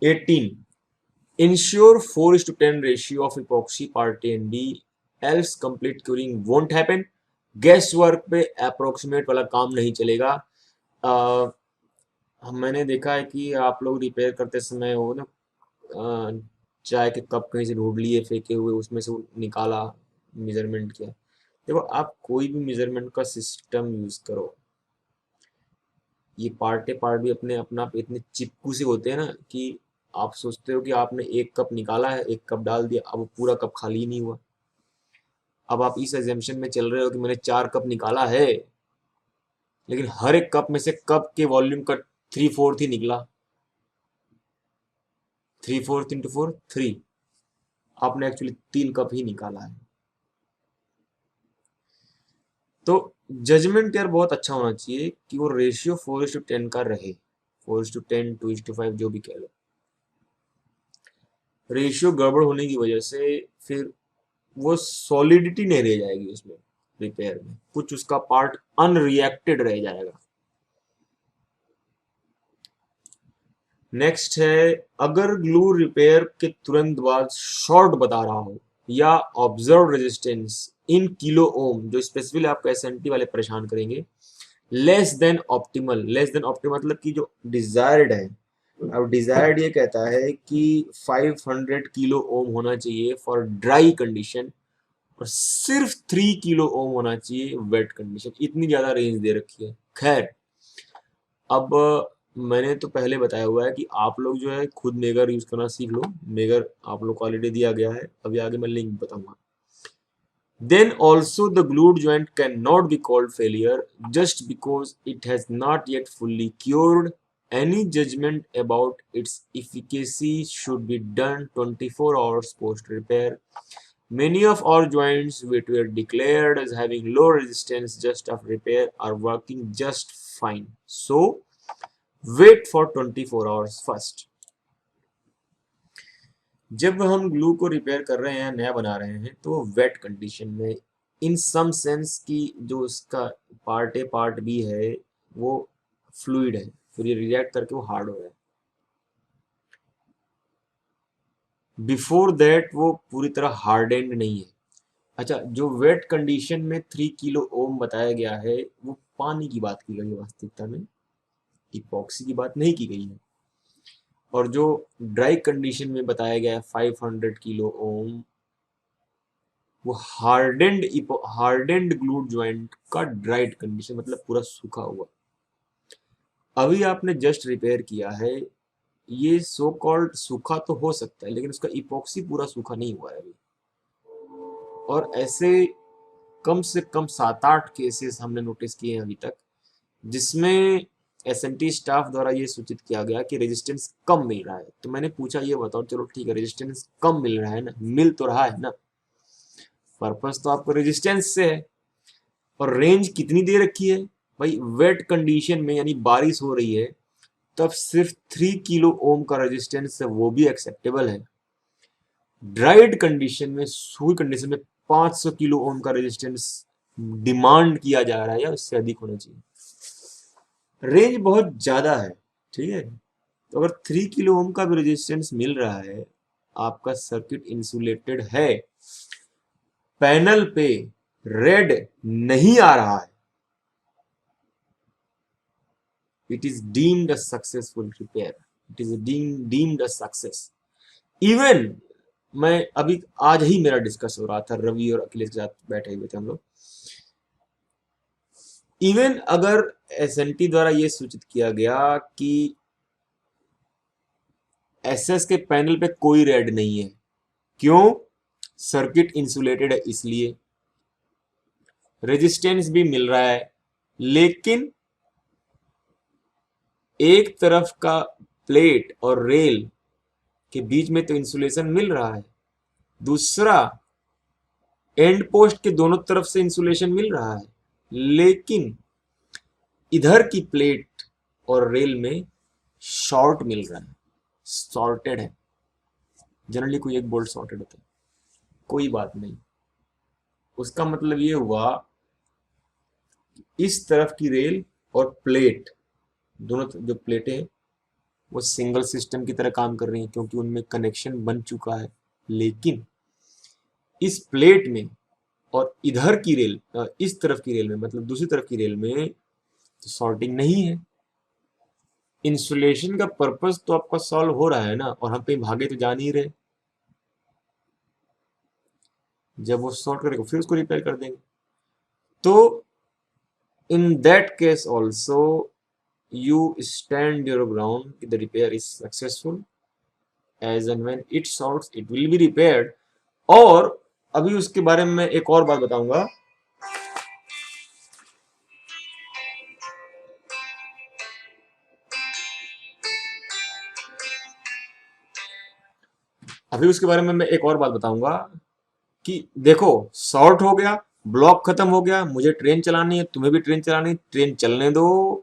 18, ensure 4:10 ratio of epoxy part A and B, else complete curing won't happen. Gas work पे approximate वाला काम नहीं चलेगा। मैंने देखा है कि आप लोग रिपेयर करते समय वो ना चाय के कप कहीं से ढूंढ लिए फेंके हुए, उसमें से निकाला, मेजरमेंट किया। देखो, आप कोई भी मेजरमेंट का सिस्टम यूज करो, ये पार्ट भी अपने अपना इतने चिपकू से होते हैं ना कि आप सोचते हो कि आपने एक कप निकाला है, एक कप डाल दिया, अब पूरा कप खाली नहीं हुआ। अब आप इस एजम्पशन में चल रहे हो कि मैंने 4 कप निकाला है, लेकिन हर एक कप में से कप के वॉल्यूम का 3/4 ही निकला। 3/4 इंटू 4 3, आपने एक्चुअली 3 कप ही निकाला है। तो जजमेंट यार बहुत अच्छा होना चाहिए कि वो रेशियो 4:10 का रहे, 4:10, 2:5, जो भी कह लो। रेशियो गड़बड़ होने की वजह से फिर वो सॉलिडिटी नहीं रह जाएगी उसमें, रिपेयर में कुछ उसका पार्ट अनरिएक्टेड रह जाएगा। नेक्स्ट है, अगर ग्लू रिपेयर के तुरंत बाद शॉर्ट बता रहा हो या observe resistance in kilo ohm, जो स्पेसिफिकली आपको एसएनटी वाले परेशान करेंगे, less than optimal. Less than optimal मतलब कि जो डिजायर्ड है, अब डिजायर्ड ये कहता है कि 500 किलो ओम होना चाहिए फॉर ड्राई कंडीशन और सिर्फ 3 किलो ओम होना चाहिए वेट कंडीशन। इतनी ज्यादा रेंज दे रखी है। खैर, अब मैंने तो पहले बताया हुआ है कि आप लोग जो है खुद मेगर यूज करना सीख लो। मेगर आप लोग को ऑलरेडी दिया गया है, अभी आगे मैं लिंक बताऊंगा। Then also the glued joint cannot be called failure just because it has not yet fully cured. Any judgment about its efficacy should be done 24 hours post repair. Many of our joints which were declared as having low resistance just after repair are working just fine. So wait for 24 hours first. जब हम glue को repair कर रहे हैं, नया बना रहे हैं, तो वेट कंडीशन में इन सम सेंस की जो उसका पार्ट ए पार्ट बी है वो फ्लूइड है, फिर ये रिएक्ट करके वो हार्ड हो रहा है। बिफोर दैट वो पूरी तरह हार्डेंड नहीं है। अच्छा, जो वेट कंडीशन में 3 किलो ओम बताया गया है वो पानी की बात की गई है, वास्तविकता में इपॉक्सी की बात नहीं की गई है। और जो ड्राई कंडीशन में बताया गया है 500 किलो ओम, वो हार्डेंड ग्लूट ज्वाइंट का ड्राइड कंडीशन, मतलब पूरा सूखा हुआ। अभी आपने जस्ट रिपेयर किया है, ये सो कॉल्ड सूखा तो हो सकता है लेकिन उसका इपॉक्सी पूरा सूखा नहीं हुआ है अभी। और ऐसे कम से कम 7-8 केसेस हमने नोटिस किए हैं अभी तक, जिसमें एसएमटी स्टाफ द्वारा ये सूचित किया गया कि रेजिस्टेंस कम मिल रहा है। तो मैंने पूछा ये बताओ, चलो ठीक है रेजिस्टेंस कम मिल रहा है ना, मिल तो रहा है ना, पर्पस तो आपको रेजिस्टेंस से है, और रेंज कितनी दे रखी है भाई, वेट कंडीशन में यानी बारिश हो रही है तब सिर्फ 3 किलो ओम का रेजिस्टेंस है, वो भी एक्सेप्टेबल है। ड्राइड कंडीशन में, सूखी कंडीशन में 500 किलो ओम का रेजिस्टेंस डिमांड किया जा रहा है या उससे अधिक होना चाहिए। रेंज बहुत ज्यादा है, ठीक है। तो अगर 3 किलो ओम का भी रेजिस्टेंस मिल रहा है, आपका सर्किट इंसुलेटेड है, पैनल पे रेड नहीं आ रहा है, it is deemed a successful repair, it is deemed a success. Even मैं अभी आज ही मेरा डिस्कस हो रहा था, रवि और अखिलेश के साथ बैठे हुए थे हम लोग। इवन अगर एसएनटी द्वारा यह सूचित किया गया कि एसएस के पैनल पे कोई रेड नहीं है, क्यों? सर्किट इंसुलेटेड है इसलिए, रेजिस्टेंस भी मिल रहा है, लेकिन एक तरफ का प्लेट और रेल के बीच में तो इंसुलेशन मिल रहा है, दूसरा एंड पोस्ट के दोनों तरफ से इंसुलेशन मिल रहा है, लेकिन इधर की प्लेट और रेल में शॉर्ट मिल रहा है, शॉर्टेड है। जनरली कोई एक बोल्ट शॉर्टेड होता है, कोई बात नहीं। उसका मतलब ये हुआ इस तरफ की रेल और प्लेट, दोनों जो प्लेटें हैं वो सिंगल सिस्टम की तरह काम कर रही हैं क्योंकि उनमें कनेक्शन बन चुका है, लेकिन इस प्लेट में और इधर की रेल, इस तरफ की रेल में, मतलब दूसरी तरफ की रेल में तो सॉर्टिंग नहीं है। इंसुलेशन का पर्पस तो आपका सॉल्व हो रहा है ना, और हम कहीं भागे तो जा नहीं रहे। जब वो सॉर्ट करेगा फिर उसको रिपेयर कर देंगे। तो in that case also you stand your ground, the repair is successful, as and when it sorts it will be repaired। और अभी उसके बारे में मैं एक और बात बताऊंगा, अभी उसके बारे में मैं एक और बात बताऊंगा कि देखो शॉर्ट हो गया, ब्लॉक खत्म हो गया, मुझे ट्रेन चलानी है, तुम्हें भी ट्रेन चलानी है, ट्रेन चलने दो।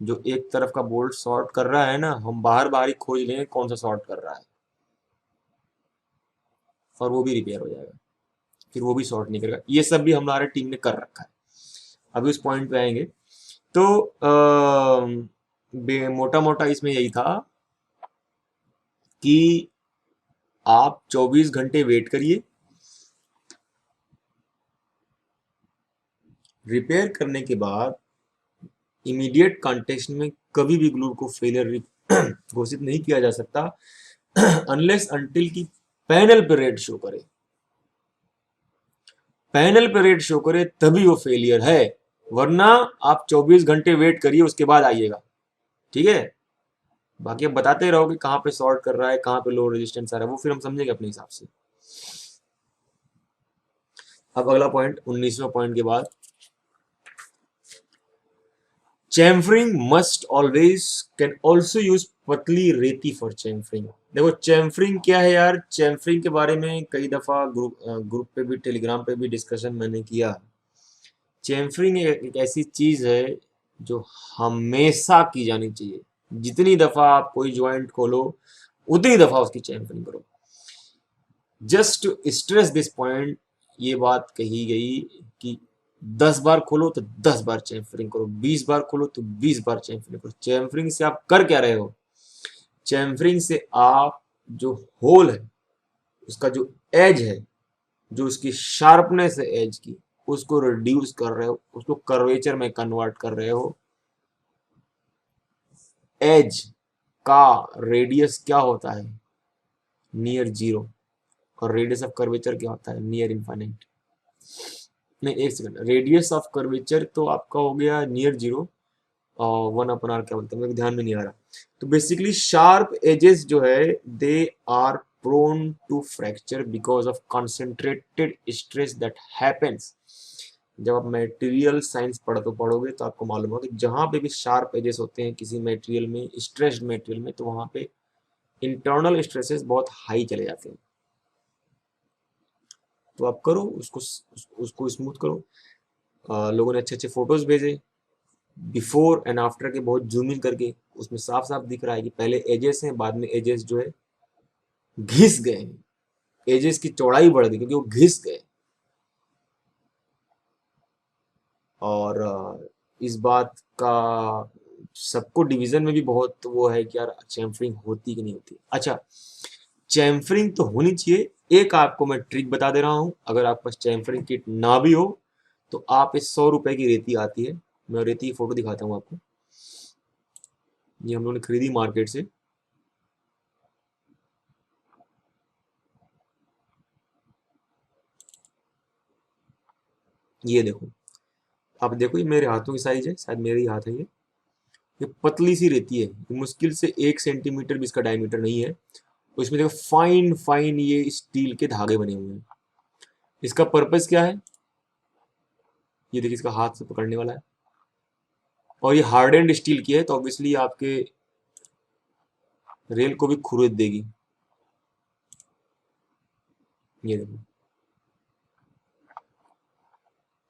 जो एक तरफ का बोल्ट शॉर्ट कर रहा है ना, हम बाहर बाहर ही खोज लेंगे कौन सा शॉर्ट कर रहा है, और वो भी रिपेयर हो जाएगा, फिर वो भी शॉर्ट नहीं करेगा। ये सब भी हमारे टीम ने कर रखा है, अभी उस पॉइंट पे आएंगे। तो मोटा मोटा इसमें यही था कि आप 24 घंटे वेट करिए, रिपेयर करने के बाद इमीडिएट कॉन्टेक्स्ट में कभी भी ग्लू को फेलियर घोषित नहीं किया जा सकता अनलेस अनटिल की पैनल पे रेड शो करे, पैनल पे रेड शो करे तभी वो फेलियर है, वरना आप 24 घंटे वेट करिए उसके बाद आइएगा, ठीक है। बाकी अब बताते रहोगे कहाँ पे शॉर्ट कर रहा है, कहाँ पे लो रेजिस्टेंस आ रहा है, वो फिर हम समझेंगे अपने हिसाब से। अब अगला पॉइंट 19वां पॉइंट के बाद, chamfering must always can also use पतली रेती फॉर चैम्फरिंग। देखो चैम्फरिंग क्या है यार, चैम्फरिंग के बारे में कई दफा ग्रुप पे भी, टेलीग्राम पे भी डिस्कशन मैंने किया। चैम्फरिंग एक ऐसी चीज है जो हमेशा की जानी चाहिए, जितनी दफा आप कोई ज्वाइंट खोलो उतनी दफा उसकी चैम्फरिंग करो। Just to stress this point, ये बात कही गई कि 10 बार खोलो तो 10 बार चैम्फरिंग करो, 20 बार खोलो तो 20 बार चैम्फरिंग करो। चैम्फरिंग से आप कर क्या रहे हो? चैम्फरिंग से आप जो होल है उसका जो एज है, जो उसकी शार्पनेस है एज की, उसको रिड्यूस कर रहे हो, उसको कर्वेचर में कन्वर्ट कर रहे हो। एज का रेडियस क्या होता है? Near zero. और रेडियस ऑफ कर्वेचर क्या होता है? Near infinite. नहीं, एक सेकंड, रेडियस ऑफ कर्वेचर तो आपका हो गया नियर जीरो, और 1/r क्या बोलते हैं मेरे ध्यान में नहीं आ रहा। तो बेसिकली शार्प एजेस जो है they are prone to fracture because of concentrated stress that happens. जब आप मटेरियल साइंस पढ़ोगे तो आपको मालूम होगा कि जहां पे भी शार्प एजेस होते हैं किसी मटेरियल में, स्ट्रेस्ड मटेरियल में, तो वहां पे इंटरनल स्ट्रेसेस बहुत हाई चले जाते हैं। तो आप करो उसको स्मूथ करो। लोगों ने अच्छे अच्छे फोटोज भेजे बिफोर एंड आफ्टर के, बहुत जूम इन करके, उसमें साफ साफ दिख रहा है कि पहले एजेस हैं, बाद में एजेस जो है घिस गए हैं, एजेस की चौड़ाई बढ़ गई क्योंकि वो घिस गए। और इस बात का सबको डिवीजन में भी बहुत वो है कि यार चैम्फरिंग होती कि नहीं होती। अच्छा, चैम्फरिंग तो होनी चाहिए। एक आपको मैं ट्रिक बता दे रहा हूं, अगर आपके पास चैम्फरिंग किट ना भी हो तो आप इस 100 रुपए की रेती आती है, मैं रेती की फोटो दिखाता हूँ आपको। ये हम लोगों ने खरीदी मार्केट से। ये देखो, आप देखो, ये मेरे हाथों की साइज है, शायद मेरे ही हाथ है ये पतली सी रहती है, ये मुश्किल से 1 सेंटीमीटर भी इसका डायमीटर नहीं है। और इसमें देखो फाइन फाइन ये स्टील के धागे बने हुए हैं। इसका पर्पस क्या है? ये देखिए, इसका हाथ से पकड़ने वाला है, और ये हार्डेंड स्टील की है, तो ऑब्वियसली आपके रेल को भी खुरेद देगी। ये देखो,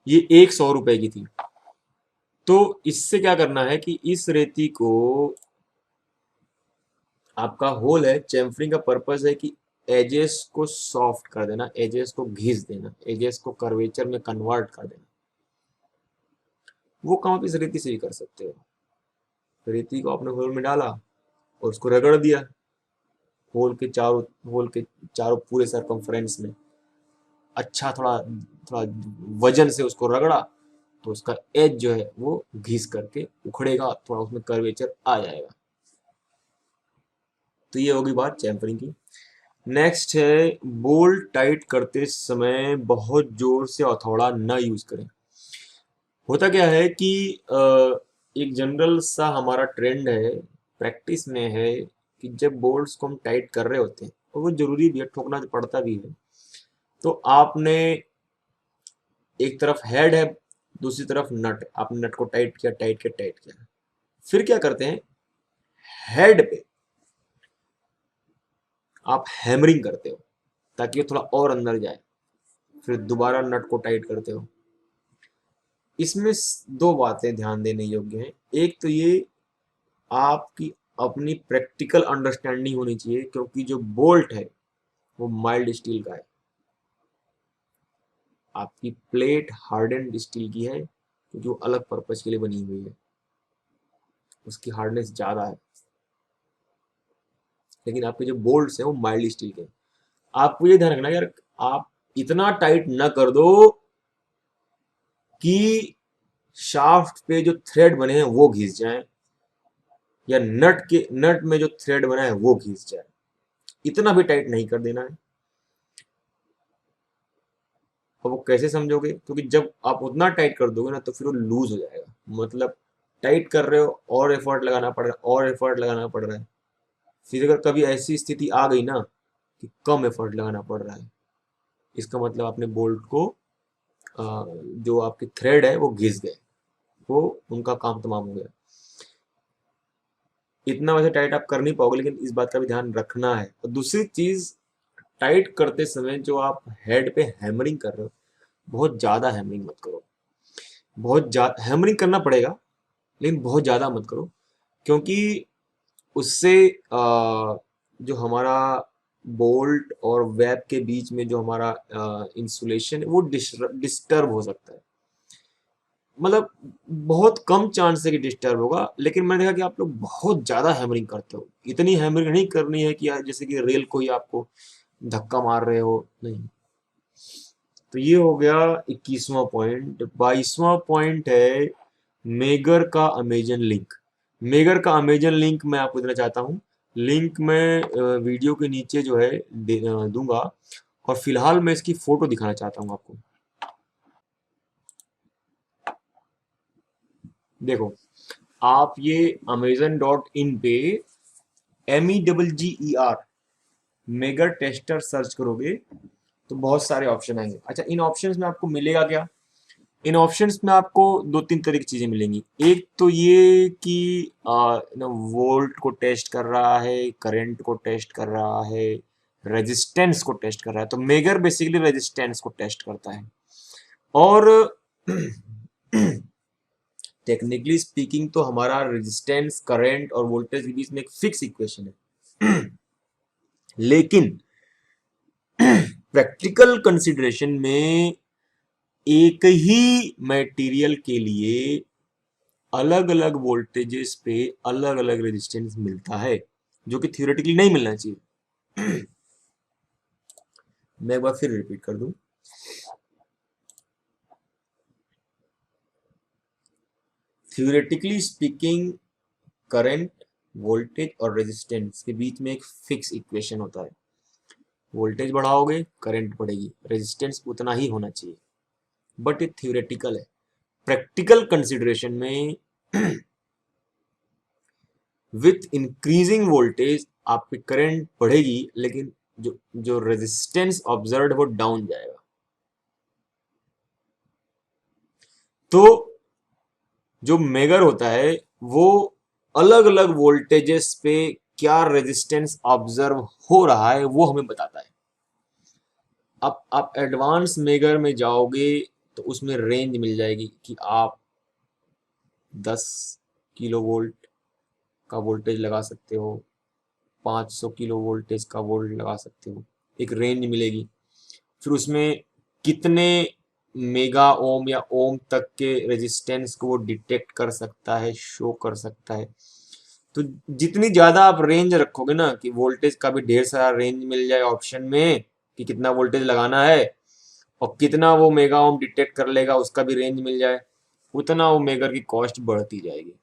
ये 100 रुपए की थी। तो इससे क्या करना है कि इस रेती को, आपका होल है, चैम्फरिंग का पर्पस है कि एजेस को सॉफ्ट कर देना, एजेस को घिस देना, एजेस को कर्वेचर में कन्वर्ट कर देना। वो काम आप इस रेती से ही कर सकते हो। रेती को आपने होल में डाला और उसको रगड़ दिया, होल के चारों पूरे सरकमफ्रेंस में, अच्छा थोड़ा थोड़ा वजन से उसको रगड़ा, तो उसका एज जो है वो घिस करके उखड़ेगा, थोड़ा उसमें कर्वेचर आ जाएगा। तो ये होगी बात चैम्फरिंग की। नेक्स्ट है, बोल्ट टाइट करते समय बहुत जोर से हथौड़ा न यूज करें। होता क्या है कि एक जनरल सा हमारा ट्रेंड है, प्रैक्टिस में है, कि जब बोल्ट्स को हम टाइट कर रहे होते हैं, और वो जरूरी भी है, ठोकना तो पड़ता भी है, तो आपने एक तरफ हेड है, दूसरी तरफ नट है, आपने नट को टाइट किया, टाइट किया, फिर क्या करते हैं, हेड पे आप हैमरिंग करते हो ताकि वो थोड़ा और अंदर जाए, फिर दोबारा नट को टाइट करते हो। इसमें दो बातें ध्यान देने योग्य हैं। एक तो ये, आपकी अपनी प्रैक्टिकल अंडरस्टैंडिंग होनी चाहिए, क्योंकि जो बोल्ट है वो माइल्ड स्टील का है, आपकी प्लेट हार्डेंड स्टील की है, क्योंकि वो अलग पर्पज के लिए बनी हुई है, उसकी हार्डनेस ज़्यादा है। लेकिन आपके जो बोल्ट्स हैं वो माइल्ड स्टील के हैं। आपको ये ध्यान रखना यार, आप इतना टाइट न कर दो कि शाफ्ट पे जो थ्रेड बने हैं वो घिस जाएं, या नट में जो थ्रेड बना है वो घिस जाए, इतना भी टाइट नहीं कर देना है। और वो कैसे समझोगे? क्योंकि जब आप उतना टाइट कर दोगे ना तो फिर वो लूज हो जाएगा, मतलब टाइट कर रहे हो और एफर्ट लगाना पड़ रहा है, और एफर्ट लगाना पड़ रहा है। फिर अगर कभी ऐसी स्थिति आ गई ना कि कम एफर्ट लगाना पड़ रहा है, इसका मतलब आपने बोल्ट को जो आपके थ्रेड है वो घिस गए, वो उनका काम तमाम हो गया। इतना वैसे टाइट आप कर नहीं पाओगे, लेकिन इस बात का भी ध्यान रखना है। और दूसरी चीज, टाइट करते समय जो आप हेड पे हैमरिंग कर रहे हो, बहुत ज्यादा हैमरिंग मत करो। बहुत ज्यादा हैमरिंग करना पड़ेगा, लेकिन बहुत ज्यादा मत करो, क्योंकि उससे जो हमारा बोल्ट और वेब के बीच में जो हमारा इंसुलेशन है वो डिस्टर्ब हो सकता है। मतलब बहुत कम चांस है कि डिस्टर्ब होगा, लेकिन मैंने देखा कि आप लोग बहुत ज़्यादा हैमरिंग करते हो। इतनी हैमरिंग नहीं करनी है कि यार जैसे कि रेल को ही आपको धक्का मार रहे हो, नहीं। तो ये हो गया 21वां पॉइंट। 22वां पॉइंट है मेगर का अमेजन लिंक। मेगर का अमेजन लिंक मैं आपको देना चाहता हूँ। लिंक मैं वीडियो के नीचे जो है दूंगा, और फिलहाल मैं इसकी फोटो दिखाना चाहता हूँ आपको। देखो, आप ये amazon.in पे MEGGER मेगर टेस्टर सर्च करोगे तो बहुत सारे ऑप्शन आएंगे। अच्छा, इन ऑप्शंस में आपको मिलेगा क्या? इन ऑप्शंस में आपको दो तीन तरह की चीजें मिलेंगी। एक तो ये कि वोल्ट को टेस्ट कर रहा है, करंट को टेस्ट कर रहा है, रेजिस्टेंस को टेस्ट कर रहा है। तो मेगर बेसिकली रेजिस्टेंस को टेस्ट करता है। और टेक्निकली स्पीकिंग तो हमारा रेजिस्टेंस, करंट और वोल्टेज के बीच में एक फिक्स इक्वेशन है। लेकिन प्रैक्टिकल कंसिडरेशन में एक ही मटेरियल के लिए अलग अलग वोल्टेजेस पे अलग अलग रेजिस्टेंस मिलता है, जो कि थियोरेटिकली नहीं मिलना चाहिए। मैं एक बार फिर रिपीट कर दूं। थियोरेटिकली स्पीकिंग करंट, वोल्टेज और रेजिस्टेंस के बीच में एक फिक्स इक्वेशन होता है। वोल्टेज बढ़ाओगे करंट बढ़ेगी, रेजिस्टेंस उतना ही होना चाहिए। बट ये थियोरेटिकल है। प्रैक्टिकल कंसिडरेशन में विथ इंक्रीजिंग वोल्टेज आपकी करंट बढ़ेगी, लेकिन जो जो रेजिस्टेंस ऑब्जर्व वो डाउन जाएगा। तो जो मेगर होता है वो अलग अलग वोल्टेजेस पे क्या रेजिस्टेंस ऑब्जर्व हो रहा है वो हमें बताता है। अब आप एडवांस मेगर में जाओगे तो उसमें रेंज मिल जाएगी कि आप 10 किलो वोल्ट का वोल्टेज लगा सकते हो, 500 किलो वोल्टेज का वोल्ट लगा सकते हो, एक रेंज मिलेगी। फिर उसमें कितने मेगा ओम या ओम तक के रेजिस्टेंस को वो डिटेक्ट कर सकता है, शो कर सकता है। तो जितनी ज्यादा आप रेंज रखोगे ना, कि वोल्टेज का भी ढेर सारा रेंज मिल जाए ऑप्शन में कि कितना वोल्टेज लगाना है, और कितना वो मेगा ओम डिटेक्ट कर लेगा उसका भी रेंज मिल जाए, उतना वो मेगर की कॉस्ट बढ़ती जाएगी।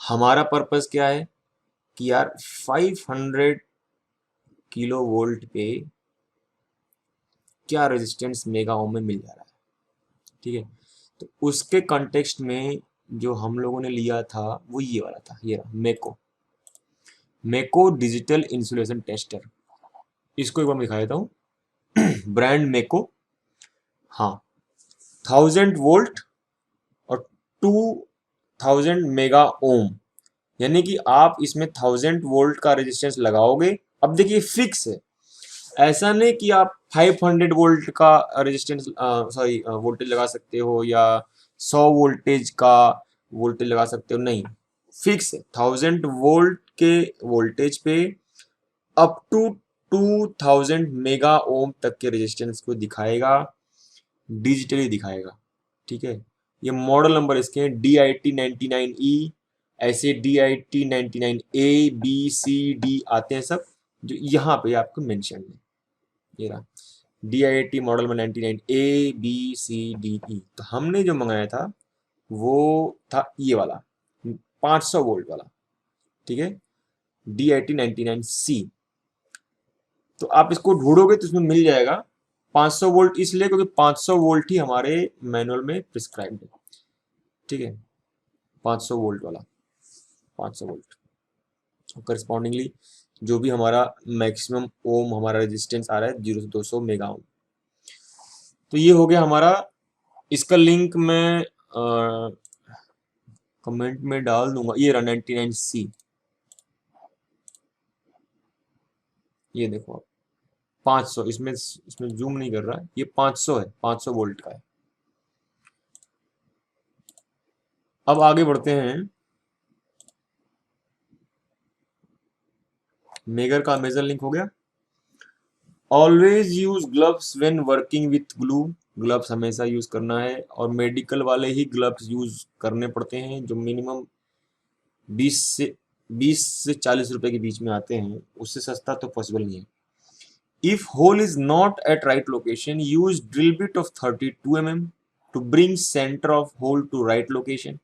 हमारा पर्पस क्या है कि यार 500 किलो वोल्ट पे क्या रेजिस्टेंस मेगा ओम में मिल जा रहा है, ठीक है। तो उसके कॉन्टेक्स्ट में जो हम लोगों ने लिया था वो ये वाला था, ये रहा मेको। मेको डिजिटल इंसुलेशन टेस्टर। इसको एक बार दिखा देता हूँ। ब्रांड मेको। हाँ, 1000 वोल्ट और 2000 मेगा ओम। यानी कि आप इसमें 1000 वोल्ट का रेजिस्टेंस लगाओगे। अब देखिए फिक्स है, ऐसा नहीं कि आप 500 वोल्ट का रेजिस्टेंस सॉरी वोल्टेज लगा सकते हो या 100 वोल्टेज का वोल्टेज लगा सकते हो, नहीं। फिक्स है 1000 वोल्ट के वोल्टेज पे अप टू 2000 मेगा ओम तक के रेजिस्टेंस को दिखाएगा, डिजिटली दिखाएगा, ठीक है। ये मॉडल नंबर इसके हैं DIT99E, ऐसे DIT99A B C D आते हैं सब, जो यहाँ पे आपको मेंशन है। ये रहा DIT मॉडल में 99A B C D E। तो हमने जो मंगाया था वो था ये वाला 500 वोल्ट वाला, ठीक है, DIT99C। तो आप इसको ढूंढोगे तो इसमें मिल जाएगा 500 वोल्ट, इसलिए क्योंकि 500 वोल्ट ही हमारे मैनुअल में प्रिस्क्राइब्ड है, ठीक है। 500 वोल्ट वाला, 500 वोल्ट करस्पॉन्डिंगली जो भी हमारा मैक्सिमम ओम हमारा रेजिस्टेंस आ रहा है 0 से 200 मेगा ओम। तो ये हो गया हमारा। इसका लिंक मैं कमेंट में डाल दूंगा। ये रहा 99C। ये देखो आप 500, इसमें इसमें जूम नहीं कर रहा है, ये 500 है, 500 वोल्ट का है। अब आगे बढ़ते हैं। मेगर का मेजर लिंक हो गया। Always use gloves when working with glue, gloves हमेशा यूज करना है, और मेडिकल वाले ही ग्लव्स यूज करने पड़ते हैं जो मिनिमम 20 से 40 रुपए के बीच में आते हैं, उससे सस्ता तो पॉसिबल नहीं है। If hole is not at right location, use drill bit of 32 mm to bring center of hole to right location.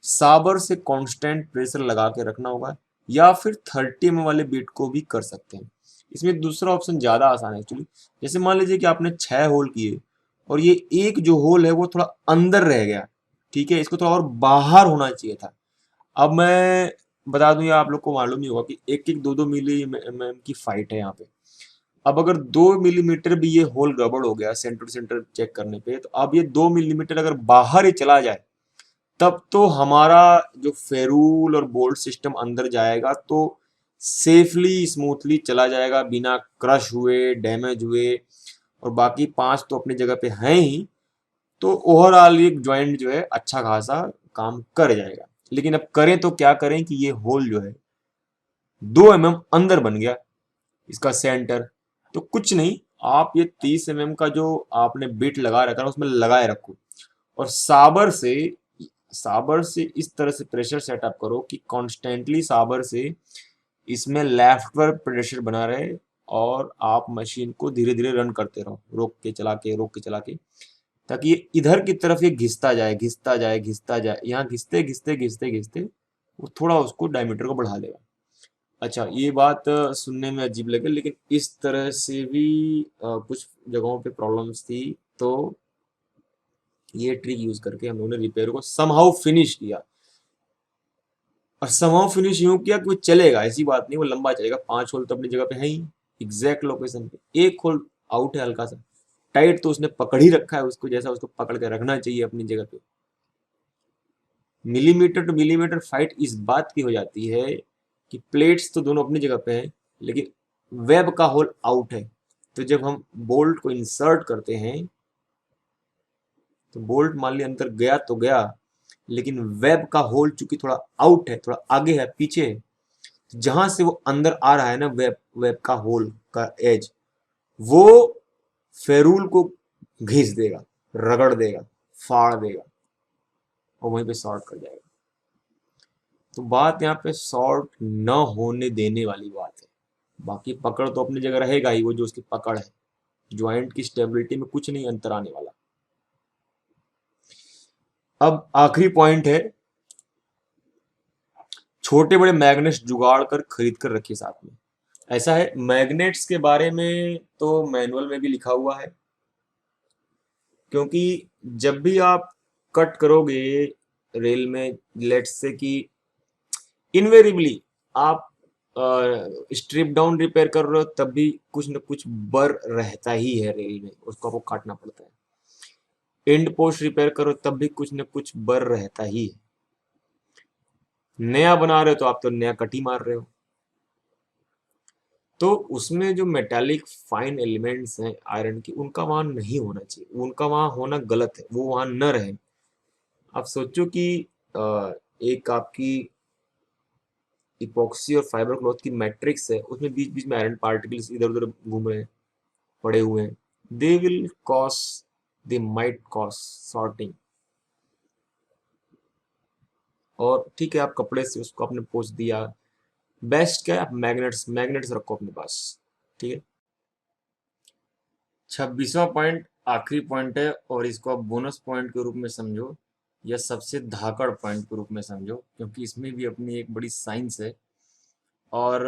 साबर से कांस्टेंट प्रेशर लगा के रखना होगा, या फिर 30 mm वाले बीट को भी कर सकते हैं। इसमें दूसरा ऑप्शन ज़्यादा आसान है एक्चुअली। जैसे मान लीजिए कि आपने 6 होल किए और ये एक जो होल है वो थोड़ा अंदर रह गया, ठीक है, इसको थोड़ा और बाहर होना चाहिए था। अब मैं बता दूं, या आप लोग को मालूम ही होगा कि एक एक 2-2 मिली mm की फाइट है यहाँ पे। अब अगर 2 मिलीमीटर भी ये होल गड़बड़ हो गया सेंटर टू सेंटर चेक करने पे, तो अब ये 2 मिलीमीटर अगर बाहर ही चला जाए, तब तो हमारा जो फेरूल और बोल्ट सिस्टम अंदर जाएगा तो सेफली स्मूथली चला जाएगा बिना क्रश हुए, डैमेज हुए, और बाकी 5 तो अपनी जगह पे हैं ही, तो ओवरऑल ये ज्वाइंट जो है अच्छा खासा काम कर जाएगा। लेकिन अब करें तो क्या करें कि ये होल जो है 2 mm अंदर बन गया इसका सेंटर, तो कुछ नहीं, आप ये 30 mm का जो आपने बिट लगा रखा है उसमें लगाए रखो, और साबर से इस तरह से प्रेशर सेटअप करो कि कॉन्स्टेंटली साबर से इसमें लेफ्ट पर प्रेशर बना रहे, और आप मशीन को धीरे धीरे रन करते रहो, रोक के चला के, ताकि ये इधर की तरफ ये घिसता जाए घिसता जाए घिसता जाए, यहाँ घिसते घिसते घिसते घिसते वो थोड़ा उसको डायमीटर को बढ़ा लेगा। अच्छा, ये बात सुनने में अजीब लगे, लेकिन इस तरह से भी कुछ जगहों पे प्रॉब्लम्स थी, तो ये ट्रिक यूज करके हम लोगों ने रिपेयर को समहाउ फिनिश किया। और समहाउ फिनिश यूं किया कि वो चलेगा, ऐसी बात नहीं, वो लंबा चलेगा। 5 होल तो अपनी जगह पे है ही एग्जैक्ट लोकेशन पे, एक होल आउट है हल्का सा टाइट, तो उसने पकड़ ही रखा है उसको जैसा उसको पकड़ के रखना चाहिए अपनी जगह पे। मिलीमीटर टू मिलीमीटर फाइट इस बात की हो जाती है कि प्लेट्स तो दोनों अपनी जगह पे हैं, लेकिन वेब का होल आउट है, तो जब हम बोल्ट को इंसर्ट करते हैं तो बोल्ट मान लिया अंदर गया तो गया, लेकिन वेब का होल चूंकि थोड़ा आउट है, थोड़ा आगे है, पीछे है, तो जहां से वो अंदर आ रहा है ना, वेब का होल का एज, वो फेरूल को घिस देगा, रगड़ देगा, फाड़ देगा, और वहीं पे शॉर्ट कर जाएगा। तो बात यहाँ पे शॉर्ट न होने देने वाली बात है। बाकी पकड़ तो अपनी जगह रहेगा ही, वो जो उसकी पकड़ है, ज्वाइंट की स्टेबिलिटी में कुछ नहीं अंतर आने वाला। अब आखिरी पॉइंट है, छोटे बड़े मैग्नेट्स जुगाड़ कर खरीद कर रखिए साथ में। ऐसा है, मैग्नेट्स के बारे में तो मैनुअल में भी लिखा हुआ है, क्योंकि जब भी आप कट करोगे रेल में, लेट्स से कि इनवेरिबली आप स्ट्रिप डाउन रिपेयर कर रहे हो, तब भी कुछ न कुछ बर रहता ही है रेल में, उसको आपको काटना पड़ता है। एंड पोस्ट रिपेयर करो तब भी कुछ न कुछ बर रहता ही है। नया बना रहे हो तो आप तो नया कटी मार रहे हो, तो उसमें जो मेटालिक फाइन एलिमेंट्स हैं आयरन की, उनका वहां नहीं होना चाहिए, उनका वहां होना गलत है, वो वहां न रहे। आप सोचो कि एक आपकी इपॉक्सी और फाइबर क्लॉथ की मैट्रिक्स है, उसमें बीच बीच में आयरन पार्टिकल्स इधर उधर घूम रहे हैं, पड़े हुए हैं, they will cause they might cause sorting. और ठीक है, आप कपड़े से उसको आपने पोंछ दिया, बेस्ट क्या है, आप मैग्नेट्स मैग्नेट्स रखो अपने पास, ठीक है। 26वां पॉइंट आखिरी पॉइंट है, और इसको आप बोनस पॉइंट के रूप में समझो, या सबसे धाकड़ पॉइंट के रूप में समझो, क्योंकि इसमें भी अपनी एक बड़ी साइंस है। और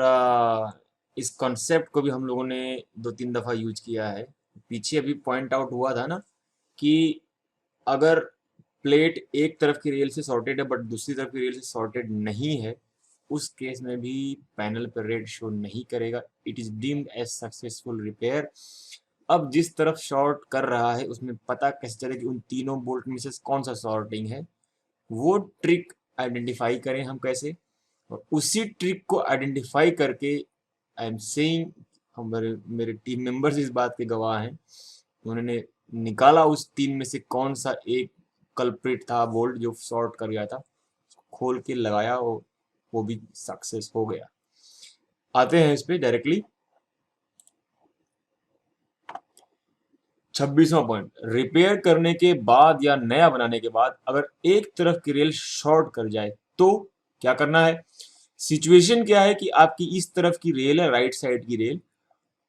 इस कॉन्सेप्ट को भी हम लोगों ने 2-3 दफ़ा यूज किया है। पीछे अभी पॉइंट आउट हुआ था ना कि अगर प्लेट एक तरफ की रेल से सॉर्टेड है बट दूसरी तरफ की रेल से सॉर्टेड नहीं है, उस केस में भी पैनल पर रेड शो नहीं करेगा, it is deemed as successful repair. अब जिस तरफ शॉर्ट कर रहा है उसमें पता कैसे चले कि उन तीनों बोल्ट में से कौन सा शॉर्टिंग है, वो ट्रिक आइडेंटिफाई करें हम कैसे, और उसी ट्रिक को आइडेंटिफाई करके, आई एम सेइंग, हमारे मेरे टीम मेंबर्स इस बात के गवाह हैं, उन्होंने निकाला उस तीन में से कौन सा एक कल्प्रिट था बोल्ट जो शॉर्ट कर गया था, खोल के लगाया, वो भी सक्सेस हो गया। आते हैं इस पे डायरेक्टली। 26वां पॉइंट, रिपेयर करने के बाद या नया बनाने के बाद अगर एक तरफ की रेल शॉर्ट कर जाए तो क्या करना है। सिचुएशन क्या है कि आपकी इस तरफ की रेल है, राइट साइड की रेल,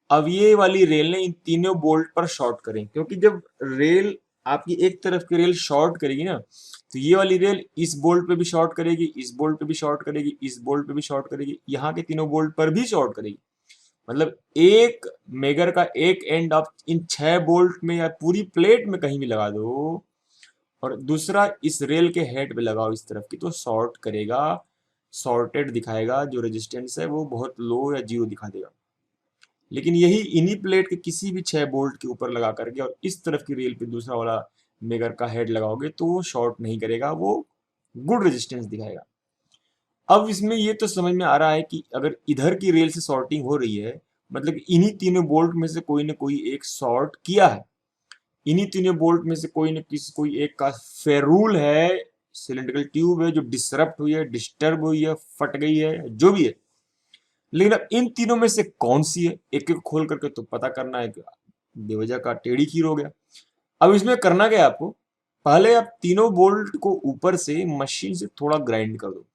अब ये वाली रेल ने इन तीनों बोल्ट पर शॉर्ट करें, क्योंकि जब रेल आपकी एक तरफ की रेल शॉर्ट करेगी ना, तो ये वाली रेल इस बोल्ट पे भी शॉर्ट करेगी, इस बोल्ट पे भी शॉर्ट करेगी, इस बोल्ट पे भी शॉर्ट करेगी, यहाँ के तीनों बोल्ट पर भी शॉर्ट करेगी। मतलब एक मेगर का एक एंड आप इन 6 बोल्ट में या पूरी प्लेट में कहीं भी लगा दो और दूसरा इस रेल के हेड पे लगाओ इस तरफ की, तो शॉर्ट करेगा, शॉर्टेड दिखाएगा, जो रेजिस्टेंस है वो बहुत लो या जीरो दिखा देगा। लेकिन यही इन्हीं प्लेट के किसी भी 6 बोल्ट के ऊपर लगा करके और इस तरफ की रेल पे दूसरा वाला मेगर का हेड लगाओगे तो वो शॉर्ट नहीं करेगा, वो गुड रेजिस्टेंस दिखाएगा। अब इसमें ये तो समझ में आ रहा है कि अगर इधर की रेल से शॉर्टिंग हो रही है, मतलब इन्हीं तीनों बोल्ट में से कोई ना कोई एक शॉर्ट किया है, इन्हीं तीनों बोल्ट में से कोई एक का फेरूल है, सिलेंड्रिकल ट्यूब है जो डिसरप्ट हुई है, डिस्टर्ब हुई है, फट गई है, जो भी है। लेकिन अब इन तीनों में से कौन सी है, एक एक खोल करके तो पता करना है कि बेवजह का टेढ़ी खीर हो गया। अब इसमें करना क्या है आपको, पहले आप तीनों बोल्ट को ऊपर से मशीन से थोड़ा ग्राइंड कर दो,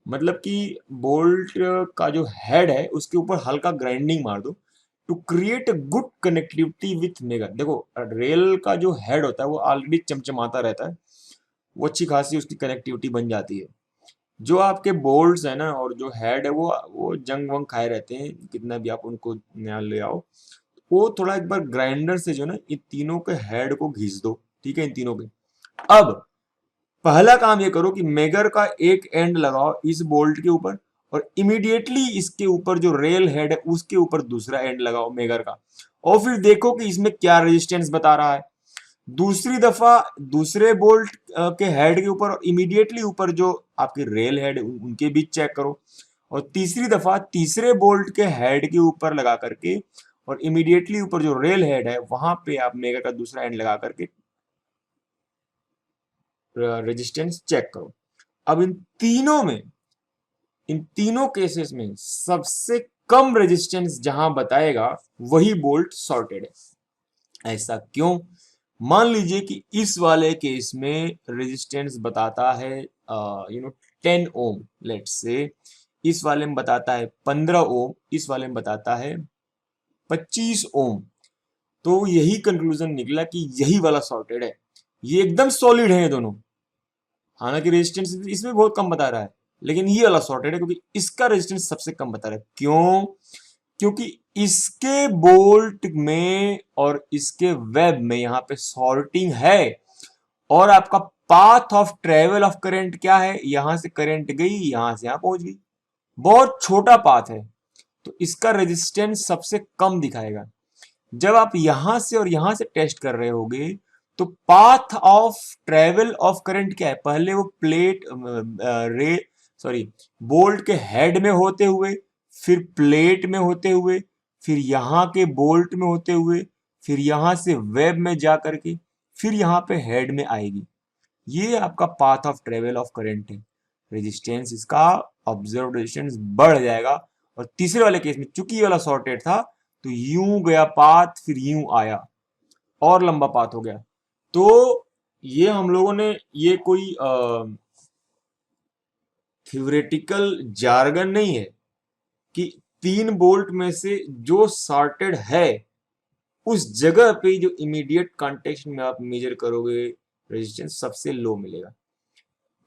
मतलब कि बोल्ट का जो हेड है उसके ऊपर हल्का ग्राइंडिंग मार दो to create a good connectivity with mega. देखो रेल का जो हेड होता है वो ऑलरेडी चमचमाता रहता है, वो अच्छी खासी उसकी कनेक्टिविटी बन जाती है। जो आपके बोल्ट्स है ना और जो हेड है वो जंग वंग खाए रहते हैं, कितना भी आप उनको नया ले आओ, वो थोड़ा एक बार ग्राइंडर से जो ना इन तीनों के हेड को घिस दो, ठीक है, इन तीनों के। अब पहला काम ये करो कि मेगर का एक एंड लगाओ इस बोल्ट के ऊपर और इमीडिएटली इसके ऊपर जो रेल हेड है उसके ऊपर दूसरा एंड लगाओ मेगर का, और फिर देखो कि इसमें क्या रेजिस्टेंस बता रहा है। दूसरी दफा दूसरे बोल्ट के हेड के ऊपर और इमीडिएटली ऊपर जो आपके रेल हेड उनके बीच चेक करो, और तीसरी दफा तीसरे बोल्ट के हेड के ऊपर लगा करके और इमीडिएटली ऊपर जो रेल हेड है वहां पे आप मेगर का दूसरा एंड लगा करके रेजिस्टेंस चेक करो। अब इन तीनों केसेस में सबसे कम रेजिस्टेंस जहां बताएगा वही बोल्ट सॉर्टेड है। ऐसा क्यों? मान लीजिए कि इस वाले केस में रेजिस्टेंस बताता है 10 ओम, लेट्स से इस वाले में बताता है 15 ओम, इस वाले में बताता है 25 ओम, तो यही कंक्लूजन निकला कि यही वाला सॉर्टेड है। ये एकदम सॉलिड है ये दोनों, हालांकि रेजिस्टेंस इसमें बहुत कम बता रहा है, लेकिन ये वाला सॉर्टेड है क्योंकि इसका रेजिस्टेंस सबसे कम बता रहा है। क्यों? क्योंकि इसके बोल्ट में और इसके वेब में यहाँ पे सॉर्टिंग है, और आपका path of travel of current क्या है, यहां से करंट गई, यहां से यहां पहुंच गई, बहुत छोटा पाथ है, तो इसका रेजिस्टेंस सबसे कम दिखाएगा। जब आप यहां से और यहां से टेस्ट कर रहे होगे तो path of travel of current क्या है, पहले वो प्लेट रे सॉरी बोल्ट के हेड में होते हुए, फिर प्लेट में होते हुए, फिर यहां के बोल्ट में होते हुए, फिर यहां से वेब में जा करके फिर यहां पे हेड में आएगी। ये आपका path of travel of current है। रेजिस्टेंस इसका ऑब्जर्व रेजिस्टेंस बढ़ जाएगा, और तीसरे वाले केस में चूंकि ये वाला सॉर्टेड था तो यूं गया पाथ, फिर यूं आया और लंबा पाथ हो गया। तो ये हम लोगों ने ये कोई थ्योरेटिकल जार्गन नहीं है कि 3 बोल्ट में से जो सॉर्टेड है उस जगह पे जो इमीडिएट कॉन्टेक्स्ट में आप मेजर करोगे रेजिस्टेंस सबसे लो मिलेगा।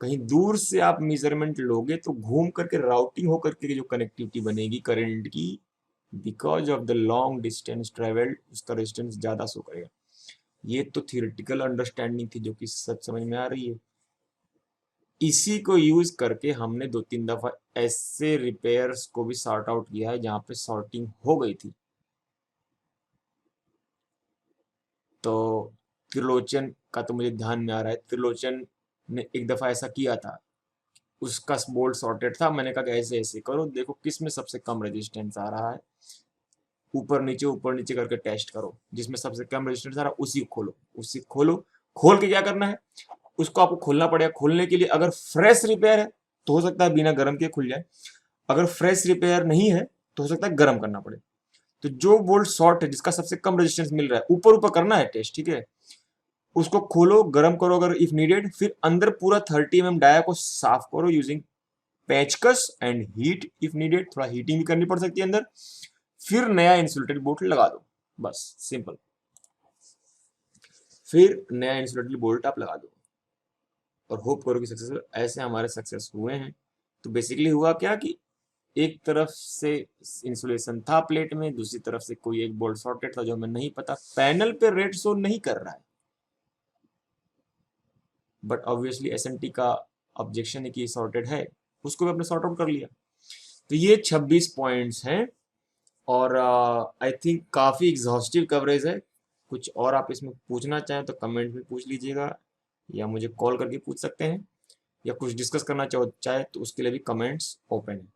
कहीं दूर से आप मेजरमेंट लोगे तो घूम करके राउटिंग होकर के जो कनेक्टिविटी बनेगी करंट की, because of the long distance travelled, उसका रेजिस्टेंस ज्यादा शो करेगा। ये तो थियोरेटिकल अंडरस्टैंडिंग थी जो कि सच समझ में आ रही है। इसी को यूज करके हमने 2-3 दफा ऐसे रिपेयर्स को भी सॉर्ट आउट किया है जहां पे सॉर्टिंग हो गई थी। तो त्रिलोचन का तो मुझे ध्यान में आ रहा है, त्रिलोचन ने एक दफा ऐसा किया था, उसका बोल्ट सॉर्टेड था, मैंने कहा कि ऐसे ऐसे करो, देखो किस में सबसे कम रेजिस्टेंस आ रहा है, ऊपर नीचे करके टेस्ट करो, जिसमें सबसे कम रेजिस्टेंस आ रहा है उसी खोलो। खोल के क्या करना है, उसको आपको खोलना पड़ेगा। खोलने के लिए अगर फ्रेश रिपेयर है तो हो सकता है बिना गर्म के खुल जाए, अगर फ्रेश रिपेयर नहीं है तो हो सकता है गर्म करना पड़े। तो जो बोल्ट शॉर्ट है, जिसका सबसे कम रेजिस्टेंस मिल रहा है, ऊपर ऊपर करना है टेस्ट, ठीक है, उसको खोलो, गर्म करो अगर इफ नीडेड, फिर अंदर पूरा 30 mm डाया को साफ करो यूजिंग पेचकस एंड हीट इफ नीडेड, थोड़ा हीटिंग भी करनी पड़ सकती है अंदर, फिर नया इंसुलेटेड बोल्ट लगा दो, बस सिंपल। फिर नया इंसुलेटेड बोल्ट आप लगा दो और होप करो कि सक्सेसफुल। ऐसे हमारे सक्सेस हुए हैं। तो बेसिकली हुआ क्या कि एक तरफ से इंसुलेशन था प्लेट में, दूसरी तरफ से कोई एक बोल्ट शॉर्टेड था जो हमें नहीं पता, पैनल पे रेड शो नहीं कर रहा है, बट ऑब्वियसली एसएमटी का ऑब्जेक्शन है कि शॉर्टेड है, उसको भी अपने सॉर्ट आउट कर लिया। तो ये 26 पॉइंट्स हैं और आई थिंक काफ़ी एग्जॉस्टिव कवरेज है। कुछ और आप इसमें पूछना चाहें तो कमेंट में पूछ लीजिएगा, या मुझे कॉल करके पूछ सकते हैं, या कुछ डिस्कस करना चाहे तो उसके लिए भी कमेंट्स ओपन है।